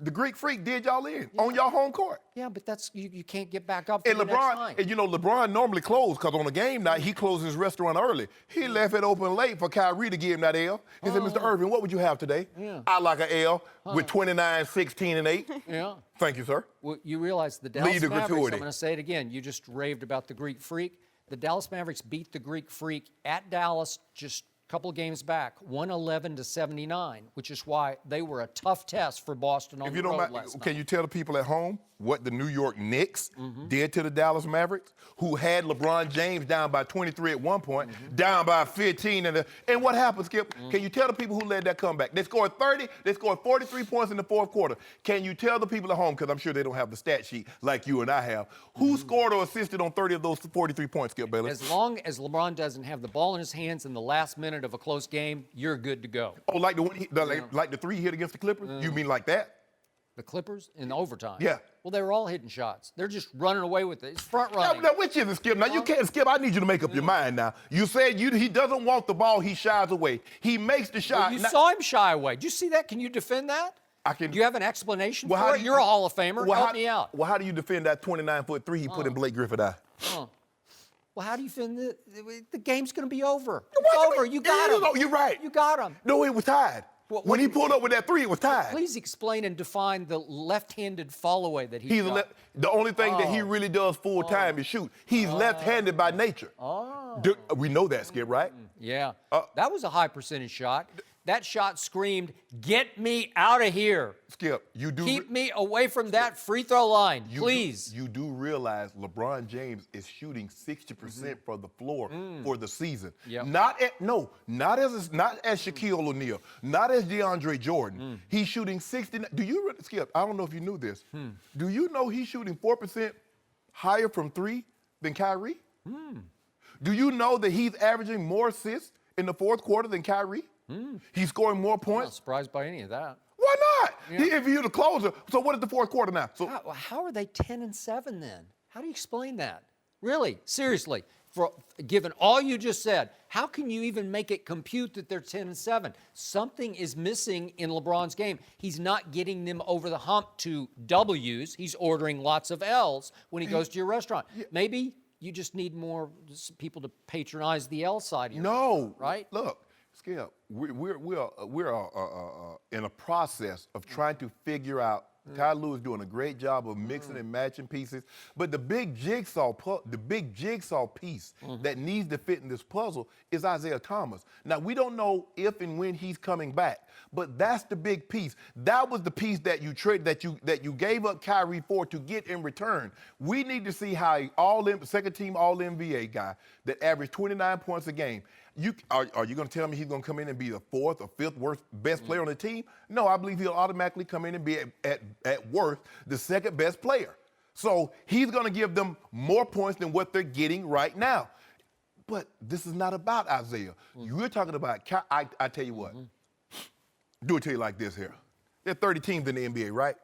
The Greek Freak did y'all in on y'all home court. Yeah, but that's you can't get back up for And the next time. LeBron, and LeBron normally closed because on a game night, he closed his restaurant early. He left it open late for Kyrie to give him that L. He said, Mr. Irving, what would you have today? Yeah. I like an L with 29, 16, and 8. Yeah. Thank you, sir. Well, you realize the Dallas Lead the Mavericks, gratuity. I'm going to say it again, you just raved about the Greek Freak. The Dallas Mavericks beat the Greek Freak at Dallas just a couple of games back, 111-79, which is why they were a tough test for Boston on If the you don't road mind, last night. can you tell the people at home what the New York Knicks did to the Dallas Mavericks, who had LeBron James down by 23 at one point, down by 15, and what happened, Skip? Can you tell the people who led that comeback? They scored 43 points in the fourth quarter. Can you tell the people at home, because I'm sure they don't have the stat sheet like you and I have, who scored or assisted on 30 of those 43 points, Skip Bayless? As long as LeBron doesn't have the ball in his hands in the last minute of a close game, you're good to go. Oh, like the 3 he hit against the Clippers? You mean like that? The Clippers in overtime? Yeah. Well, they were all hitting shots. They're just running away with it. It's front running. Now, which is it, Skip? Now, you can't, Skip, I need you to make up your mind now. You said he doesn't want the ball, he shies away. He makes the shot. Well, you saw him shy away. Do you see that? Can you defend that? I can. Do you have an explanation Well, for how it? do You're a Hall of Famer. Help me out. Well, how do you defend that 29-foot 3 he put in Blake Griffith's eye? Well, how do you defend the game's going to be over? It's over. You got him. No, you're right. You got him. No, it was tied. When he pulled up with that 3, it was tied. Please explain and define the left-handed fall-away that he got. The only thing that he really does full time is shoot. He's left-handed by nature. We know that, Skip, right? Yeah. That was a high percentage shot. That shot screamed, "Get me out of here." Skip, you do. Keep me away from that free throw line, please. You do realize LeBron James is shooting 60% from the floor for the season. Yep. Not as Shaquille O'Neal, not as DeAndre Jordan. He's shooting 60. Do you, Skip? I don't know if you knew this. Do you know he's shooting 4% higher from 3 than Kyrie? Do you know that he's averaging more assists in the fourth quarter than Kyrie? He's scoring more I'm points. not surprised by any of that. Why not? Yeah. If you're the closer. So what is the fourth quarter now? So How are they 10-7 then? How do you explain that? Really, seriously, given all you just said, how can you even make it compute that they're 10-7? Something is missing in LeBron's game. He's not getting them over the hump to W's. He's ordering lots of L's when he goes to your restaurant. Maybe you just need more people to patronize the L side. Of your No, right? Look, Skip, we're in a process of trying to figure out. Ty Lue is doing a great job of mixing and matching pieces, but the big jigsaw piece that needs to fit in this puzzle is Isaiah Thomas. Now we don't know if and when he's coming back, but that's the big piece. That was the piece that you gave up Kyrie for to get in return. We need to see how second team All NBA guy that averaged 29 points a game. Are you going to tell me he's going to come in and be the fourth or fifth best player on the team? No, I believe he'll automatically come in and be at worst the second best player. So he's going to give them more points than what they're getting right now. But this is not about Isaiah. You're talking about, I tell you what, do it to you like this here. There are 30 teams in the NBA, right?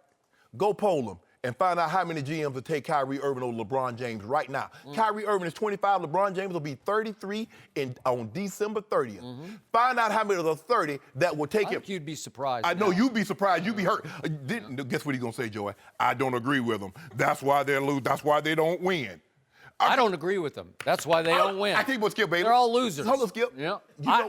Go poll them and find out how many GMs will take Kyrie Irving over LeBron James right now. Kyrie Irving is 25, LeBron James will be 33 on December 30th. Find out how many of the 30 that will take him. I think you'd be surprised. I know you'd be surprised, you'd be hurt. Guess what he's gonna say, Joey? I don't agree with them. That's why they lose, that's why they don't win. I don't agree with them. That's why they don't win. I tell you what, Skip, baby. They're all losers. Hold on, Skip. Yeah.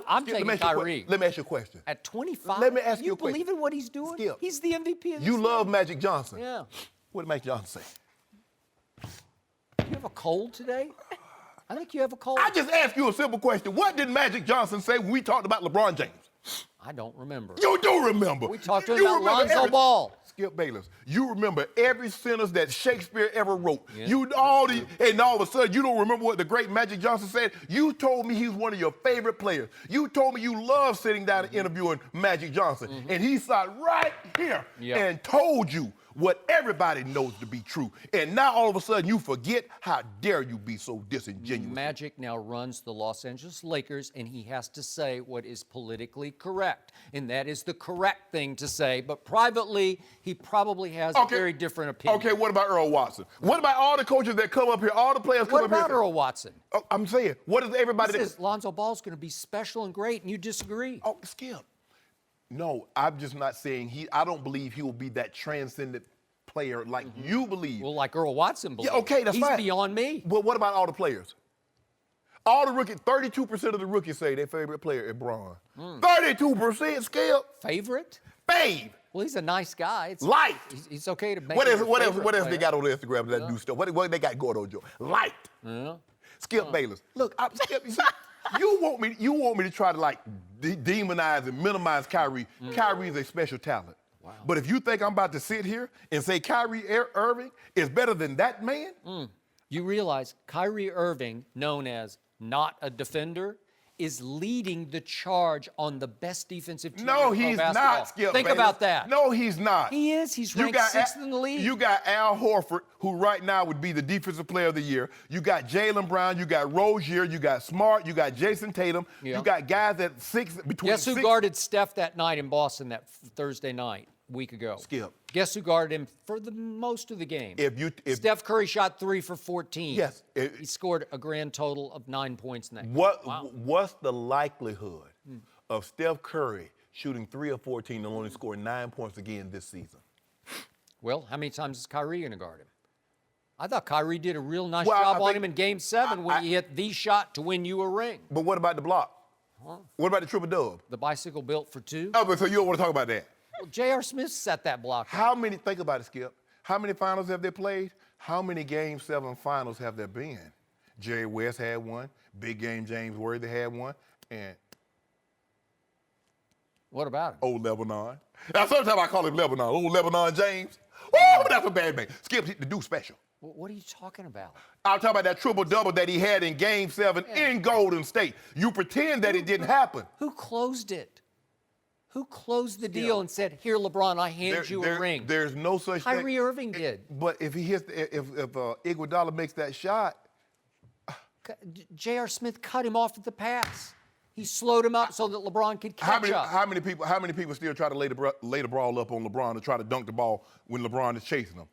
I'm taking Kyrie. Let me ask you a question. At 25, Let me ask you a question. believe in what he's doing? Skip. He's the MVP of this You league. love Magic Johnson. Yeah. What did Magic Johnson say? You have a cold today? I think you have a cold. I just asked you a simple question. What did Magic Johnson say when we talked about LeBron James? I don't remember. You do remember. We talked You about remember Lonzo Ball. Skip Bayless. You remember every sentence that Shakespeare ever wrote. Yeah. And all of a sudden you don't remember what the great Magic Johnson said. You told me he was one of your favorite players. You told me you love sitting down and interviewing Magic Johnson. And he sat right here and told you what everybody knows to be true. And now all of a sudden you forget. How dare you be so disingenuous? Magic now runs the Los Angeles Lakers, and he has to say what is politically correct. And that is the correct thing to say. But privately, he probably has a very different opinion. Okay, what about Earl Watson? What about all the coaches that come up here, all the players come What up here? about Earl Watson? I'm saying, what is everybody He says Lonzo Ball's going to be special and great, and you disagree. Oh, Skip. No, I'm just not saying I don't believe he will be that transcendent player like you believe. Well, like Earl Watson believes. Yeah, okay, that's fine. He's beyond me. But what about all the players? All the rookies, 32% of the rookies say their favorite player is Bron. 32%, Skip. Favorite? Fave. Well, he's a nice guy. It's Light. He's okay to make What else player. they got on Instagram that do stuff? What they got going on, Joe? Light. Yeah. Skip Bayless. Look, Skip, you want me to try to like demonize and minimize Kyrie. Kyrie is a special talent. Wow. But if you think I'm about to sit here and say Kyrie Irving is better than that man? You realize Kyrie Irving, known as not a defender, is leading the charge on the best defensive team No, in he's basketball. not, Skip Think Bayless. about that. No, he's not. He is. He's ranked sixth in the league. You got Al Horford, who right now would be the defensive player of the year. You got Jaylen Brown. You got Rozier. You got Smart. You got Jason Tatum. Yeah. You got guys that Guess who guarded Steph that night in Boston that Thursday night, a week ago? Skip. Guess who guarded him for the most of the game? If Steph Curry shot 3 for 14. Yes. He scored a grand total of 9 points in that game. What's the likelihood of Steph Curry shooting 3 or 14 and only scoring 9 points again this season? Well, how many times is Kyrie going to guard him? I thought Kyrie did a real nice Well, job I on think- him in Game 7 when he hit the shot to win you a ring. But what about the block? What about the triple dub? The bicycle built for 2. Oh, but so you don't want to talk about that? Well, J.R. Smith set that block. Think about it, Skip. How many finals have they played? How many Game 7 finals have there been? Jerry West had one. Big Game James Worthy had one. And What about him? old Lebanon. Now, sometimes I call him Lebanon. Old Lebanon James. Oh, that's a bad man. Skip, the dude special. What are you talking about? I'm talking about that triple-double that he had in Game 7 in Golden State. You pretend that it didn't happen. Who closed it? Who closed the deal and said, "Here, LeBron, I hand you a ring"? There's no such thing. Kyrie Irving did. But if he hits, if Iguodala makes that shot, J.R. Smith cut him off at the pass. He slowed him up so that LeBron could catch up. how many people still try to lay the ball up on LeBron to try to dunk the ball when LeBron is chasing them?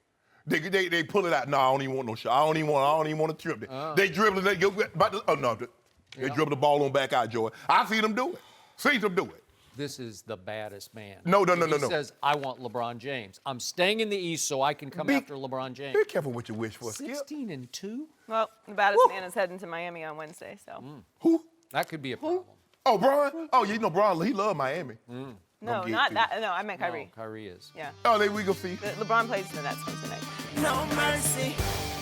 They pull it out. No, I don't even want no shot. I don't even want to trip. They dribble it. They dribble the ball on back out, Joey. I see them do it. Seen them do it. this is the baddest man. No. He says, I want LeBron James. I'm staying in the East so I can come after LeBron James. Be careful what you wish for, Skip. 16-2? Well, the baddest man is heading to Miami on Wednesday, so. Who? That could be a problem. Oh, Bron? Oh, you know Bron, he loved Miami. No, get not to that. No, I meant Kyrie. No, Kyrie is. Yeah. Oh, there we go see. LeBron plays in the Nets Wednesday night. No mercy.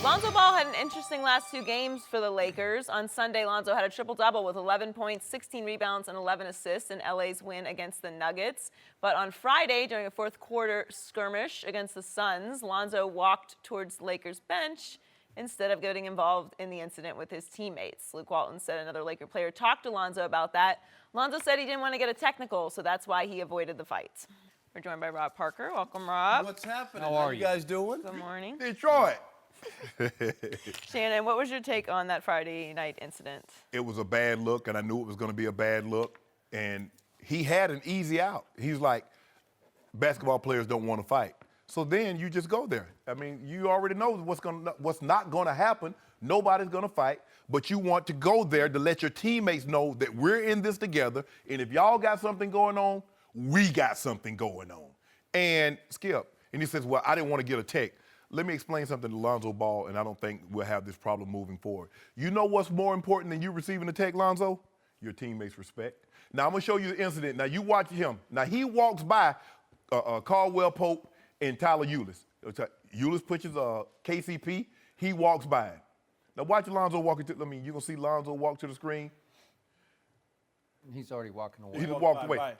Lonzo Ball had an interesting last two games for the Lakers. On Sunday, Lonzo had a triple-double with 11 points, 16 rebounds, and 11 assists in LA's win against the Nuggets. But on Friday, during a fourth quarter skirmish against the Suns, Lonzo walked towards the Lakers bench instead of getting involved in the incident with his teammates. Luke Walton said another Laker player talked to Lonzo about that. Lonzo said he didn't want to get a technical, so that's why he avoided the fight. We're joined by Rob Parker. Welcome, Rob. What's happening? How are you guys doing? Good morning. Detroit. Shannon, what was your take on that Friday night incident? It was a bad look, and I knew it was going to be a bad look. And he had an easy out. He's like, basketball players don't want to fight. So then you just go there. I mean, you already know what's not going to happen. Nobody's going to fight, but you want to go there to let your teammates know that we're in this together, and if y'all got something going on, we got something going on. And Skip, and he says, well, I didn't want to get a tech. Let me explain something to Lonzo Ball, and I don't think we'll have this problem moving forward. You know what's more important than you receiving a tech, Lonzo? Your teammates' respect. Now, I'm going to show you the incident. Now, you watch him. Now, he walks by Caldwell Pope and Tyler Ulis. Ulis pushes KCP. He walks by him. Now, watch Lonzo walk into, you're going to see Lonzo walk to the screen. He's already walking away. He walked away. Right.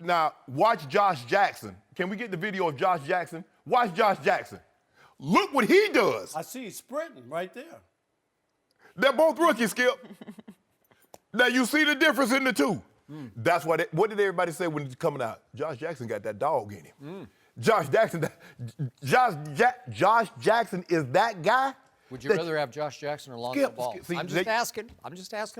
Now, watch Josh Jackson. Can we get the video of Josh Jackson? Watch Josh Jackson. Look what he does. I see he's sprinting right there. They're both rookies, Skip. Now, you see the difference in the two. That's what did everybody say when he's coming out? Josh Jackson got that dog in him. Josh Jackson is that guy. Would you rather have Josh Jackson or Lonzo Ball? I'm just asking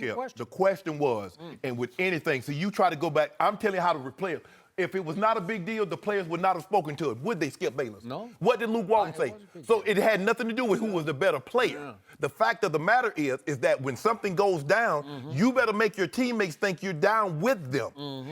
a question. The question was, and with anything, so you try to go back, I'm telling you how to replay it. If it was not a big deal, the players would not have spoken to it. Would they, Skip Bayless? No. What did Luke Walton say? So it had nothing to do with who was the better player. Yeah. The fact of the matter is that when something goes down, you better make your teammates think you're down with them.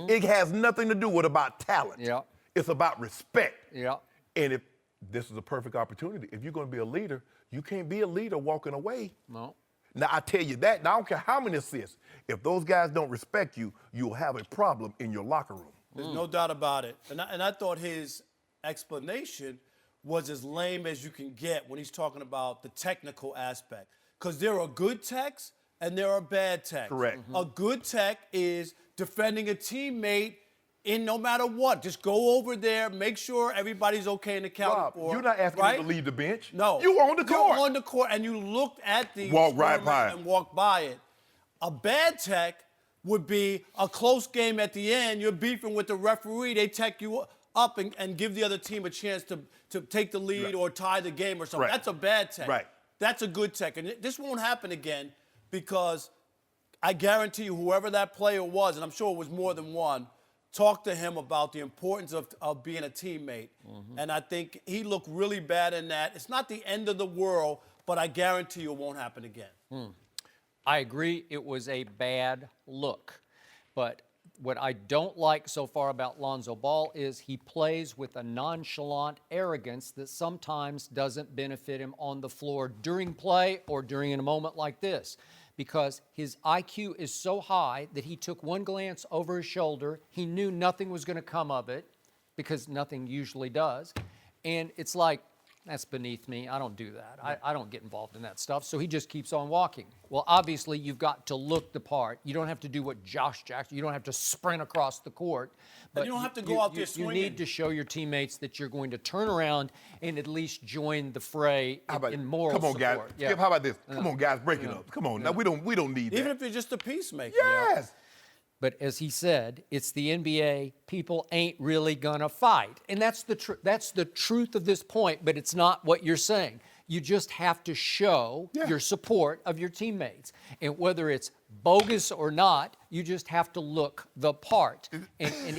It has nothing to do with about talent. Yeah. It's about respect. Yeah. And if this is a perfect opportunity, if you're going to be a leader, you can't be a leader walking away. No. Now, I tell you that, and I don't care how many assists. If those guys don't respect you, you'll have a problem in your locker room. There's no doubt about it. And I thought his explanation was as lame as you can get when he's talking about the technical aspect. Because there are good techs and there are bad techs. Correct. A good tech is defending a teammate in no matter what. Just go over there, make sure everybody's okay in the count. Rob, you're not asking him to leave the bench. No. You on the court. You're on the court, and you looked at the walk right by it and walked by it. A bad tech would be a close game at the end. You're beefing with the referee. They tech you up and give the other team a chance to take the lead or tie the game or something. Right. That's a bad tech. Right. That's a good tech. And this won't happen again because I guarantee you whoever that player was, and I'm sure it was more than one, talked to him about the importance of being a teammate. And I think he looked really bad in that. It's not the end of the world, but I guarantee you it won't happen again. I agree it was a bad look. But what I don't like so far about Lonzo Ball is he plays with a nonchalant arrogance that sometimes doesn't benefit him on the floor during play or during a moment like this. Because his IQ is so high that he took one glance over his shoulder. He knew nothing was going to come of it because nothing usually does. And it's like, that's beneath me. I don't do that. I don't get involved in that stuff. So he just keeps on walking. Well, obviously, you've got to look the part. You don't have to do what Josh Jackson, you don't have to sprint across the court. But you don't have to go out there swinging. You need to show your teammates that you're going to turn around and at least join the fray in moral support. Come on, guys. Yeah. Skip, how about this? Come on, guys, break it up. Come on. Now, we don't need that. Even if you're just a peacemaker. Yes. But as he said, it's the NBA. People ain't really gonna fight, and that's the truth of this point. But it's not what you're saying. You just have to show your support of your teammates, and whether it's bogus or not, you just have to look the part. And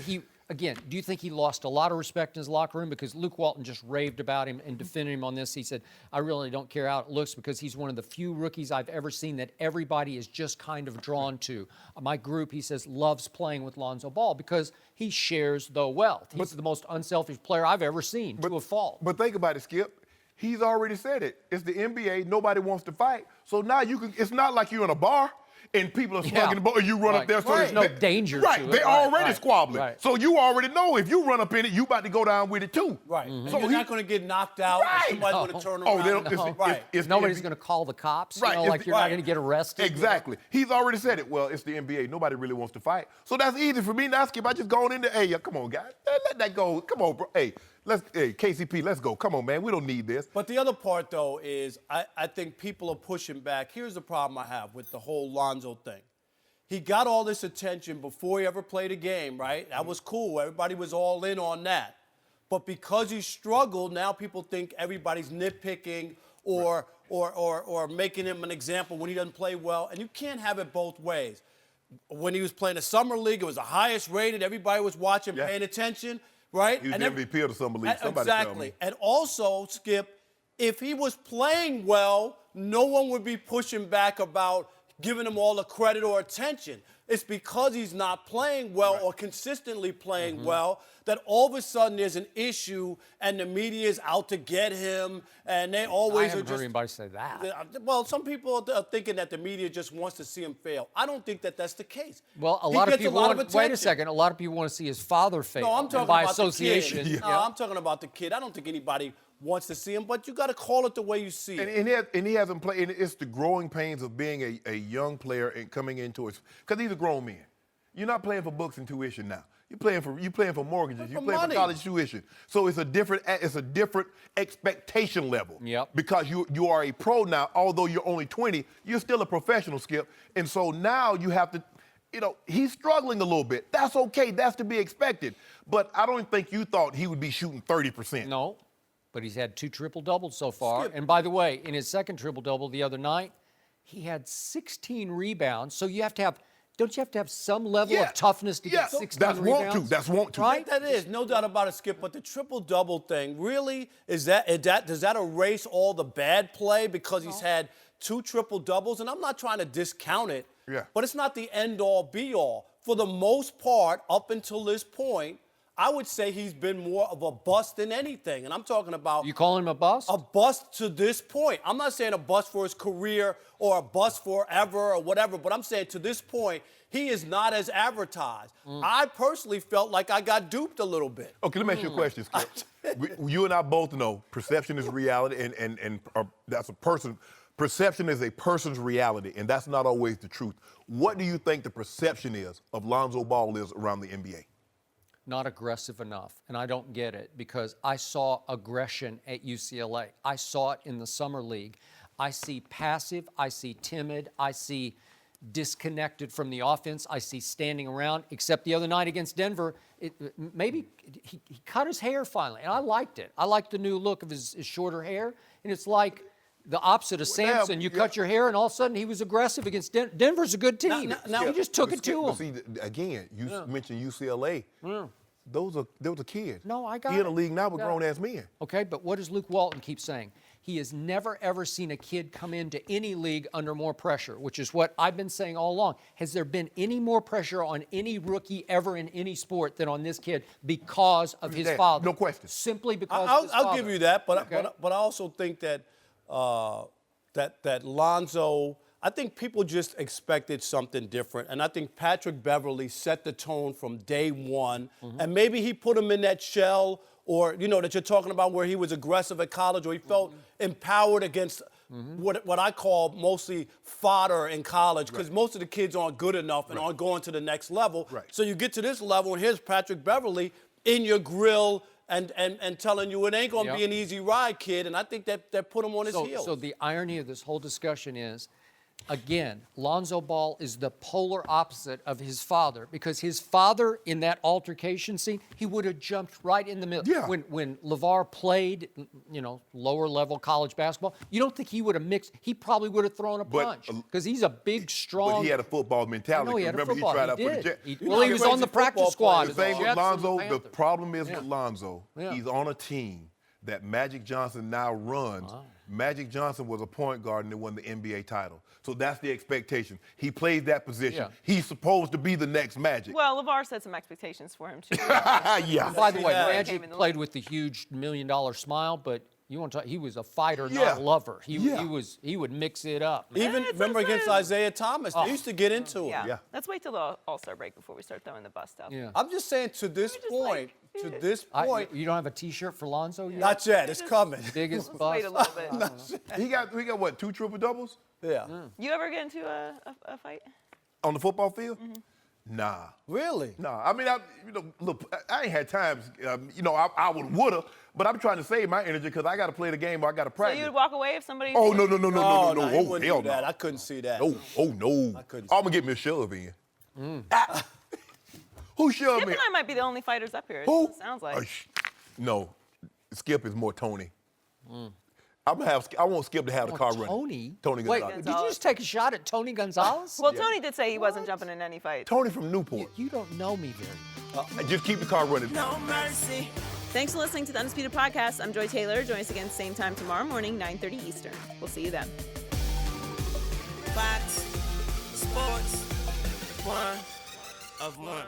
Again, do you think he lost a lot of respect in his locker room? Because Luke Walton just raved about him and defended him on this. He said, I really don't care how it looks because he's one of the few rookies I've ever seen that everybody is just kind of drawn to. My group, he says, loves playing with Lonzo Ball because he shares the wealth. He's the most unselfish player I've ever seen to a fault. But think about it, Skip. He's already said it. It's the NBA. Nobody wants to fight. So now you can. It's not like you're in a bar and people are slugging the ball and you run up there. So there's no danger to it. They're already squabbling. Right. So you already know if you run up in it, you about to go down with it too. Right. Mm-hmm. So you're not going to get knocked out. Or somebody's going to turn around. Oh, they don't, right. Nobody's going to call the cops. Right. You know, like you're not going to get arrested. Exactly. He's already said it. Well, it's the NBA. Nobody really wants to fight. So that's easy for me now, Skip. I just go into, hey, come on, guys. Let that go. Come on, bro. Hey, KCP, let's go. Come on, man. We don't need this. But the other part, though, is I think people are pushing back. Here's the problem I have with the whole Lonzo thing. He got all this attention before he ever played a game, right? That was cool. Everybody was all in on that. But because he struggled, now people think everybody's nitpicking or making him an example when he doesn't play well. And you can't have it both ways. When he was playing the Summer League, it was the highest rated. Everybody was watching, paying attention, right? He was the MVP of the Summer League. Exactly. And also, Skip, if he was playing well, no one would be pushing back about giving him all the credit or attention. It's because he's not playing well or consistently playing well that all of a sudden there's an issue and the media is out to get him and they always I haven't heard anybody say that. Well, some people are thinking that the media just wants to see him fail. I don't think that that's the case. Well, a He lot of gets people attention. wait a second. A lot of people want to see his father fail. No, I'm talking by about association. the kid. No, I'm talking about the kid. I don't think anybody wants to see him, but you got to call it the way you see it. And he hasn't played. And it's the growing pains of being a young player and coming into it. Because he's a grown man. You're not playing for books and tuition now. You're playing for mortgages. You're playing for college tuition. So it's a different expectation level. Yep. Because you are a pro now. Although you're only 20, you're still a professional, Skip. And so now you have to. He's struggling a little bit. That's okay. That's to be expected. But I don't think you thought he would be shooting 30%. No, but he's had 2 triple-doubles so far. Skip. And by the way, in his second triple-double the other night, he had 16 rebounds. So you have to have. Don't you have to have some level of toughness to get 16 rebounds? That's want to. Right? That is, no doubt about it, Skip. But the triple-double thing, really, does that erase all the bad play because he's had 2 triple-doubles? And I'm not trying to discount it, but it's not the end-all, be-all. For the most part, up until this point, I would say he's been more of a bust than anything. And I'm talking about... You calling him a bust? A bust to this point. I'm not saying a bust for his career or a bust forever or whatever, but I'm saying to this point, he is not as advertised. I personally felt like I got duped a little bit. Okay, let me ask you a question, Skip. You and I both know perception is reality, and that's a person. Perception is a person's reality, and that's not always the truth. What do you think the perception is of Lonzo Ball is around the NBA? Not aggressive enough, and I don't get it because I saw aggression at UCLA. I saw it in the Summer League. I see passive, I see timid, I see disconnected from the offense, I see standing around, except the other night against Denver, maybe he cut his hair finally, and I liked it. I liked the new look of his shorter hair, and it's like the opposite of Samson. You cut your hair, and all of a sudden he was aggressive against Denver. Denver's a good team. Now he just took it to him. See, again, you mentioned UCLA. Those are kids. No, I got it. He in the league now with grown-ass men. Okay, but what does Luke Walton keep saying? He has never, ever seen a kid come into any league under more pressure, which is what I've been saying all along. Has there been any more pressure on any rookie ever in any sport than on this kid because of his father? No question. Simply because of his father. I'll give you that, but I also think that that Lonzo, I think people just expected something different. And I think Patrick Beverley set the tone from day one. And maybe he put him in that shell or, that you're talking about where he was aggressive at college or he felt empowered against what I call mostly fodder in college because most of the kids aren't good enough and aren't going to the next level. So you get to this level and here's Patrick Beverley in your grill and telling you it ain't going to be an easy ride, kid. And I think that put him on his heels. So the irony of this whole discussion is Again, Lonzo Ball is the polar opposite of his father because his father in that altercation scene, he would have jumped right in the middle. Yeah. When LeVar played, lower level college basketball, you don't think he would have mixed? He probably would have thrown a punch because he's a big, strong. But he had a football mentality. I know he had a Remember, football. he tried out He for the did. Jets. He was on the practice squad. The thing with Lonzo, the problem is Yeah. with Lonzo, Yeah. he's on a team that Magic Johnson now runs. Magic Johnson was a point guard and they won the NBA title. So that's the expectation. He plays that position. Yeah. He's supposed to be the next Magic. Well, LeVar set some expectations for him, too. Yeah. By the way, Yeah. Magic played with the huge $1 million smile, but you want to talk, he was a fighter, Yeah. not a lover. He Yeah. he would mix it up. Even remember against Isaiah Thomas, they used to get into it. Yeah. Yeah. Let's wait till the All-Star break before we start throwing the bus stuff. Yeah. I'm just saying to this point, You don't have a T-shirt for Lonzo yet? not yet. It's coming. Biggest Let's bust. wait a little bit. He got what, 2 triple doubles Yeah. You ever get into a fight? on the football field? Mm-hmm. Nah. Really? Nah. I mean, look, I ain't had times, I woulda, but I'm trying to save my energy because I got to play the game or I got to So practice. you would walk away if somebody... Oh, no. No, he Oh, wouldn't hell do that. no. I couldn't see that. No, oh, no. I couldn't I'm going to get me a shove in. Ah. Who shoved Skip me? and I might be the only fighters up here. Who? It sounds like. No, Skip is more Tony. I want Skip to have the car running. Tony? Tony Wait, Gonzalez. did you just take a shot at Tony Gonzalez? Well, Tony did say he wasn't jumping in any fights. Tony from Newport. You don't know me very well. Just keep the car running. No mercy. Thanks for listening to the Undisputed Podcast. I'm Joy Taylor. Join us again same time tomorrow morning, 9:30 Eastern. We'll see you then. Fox Sports 1 of 1.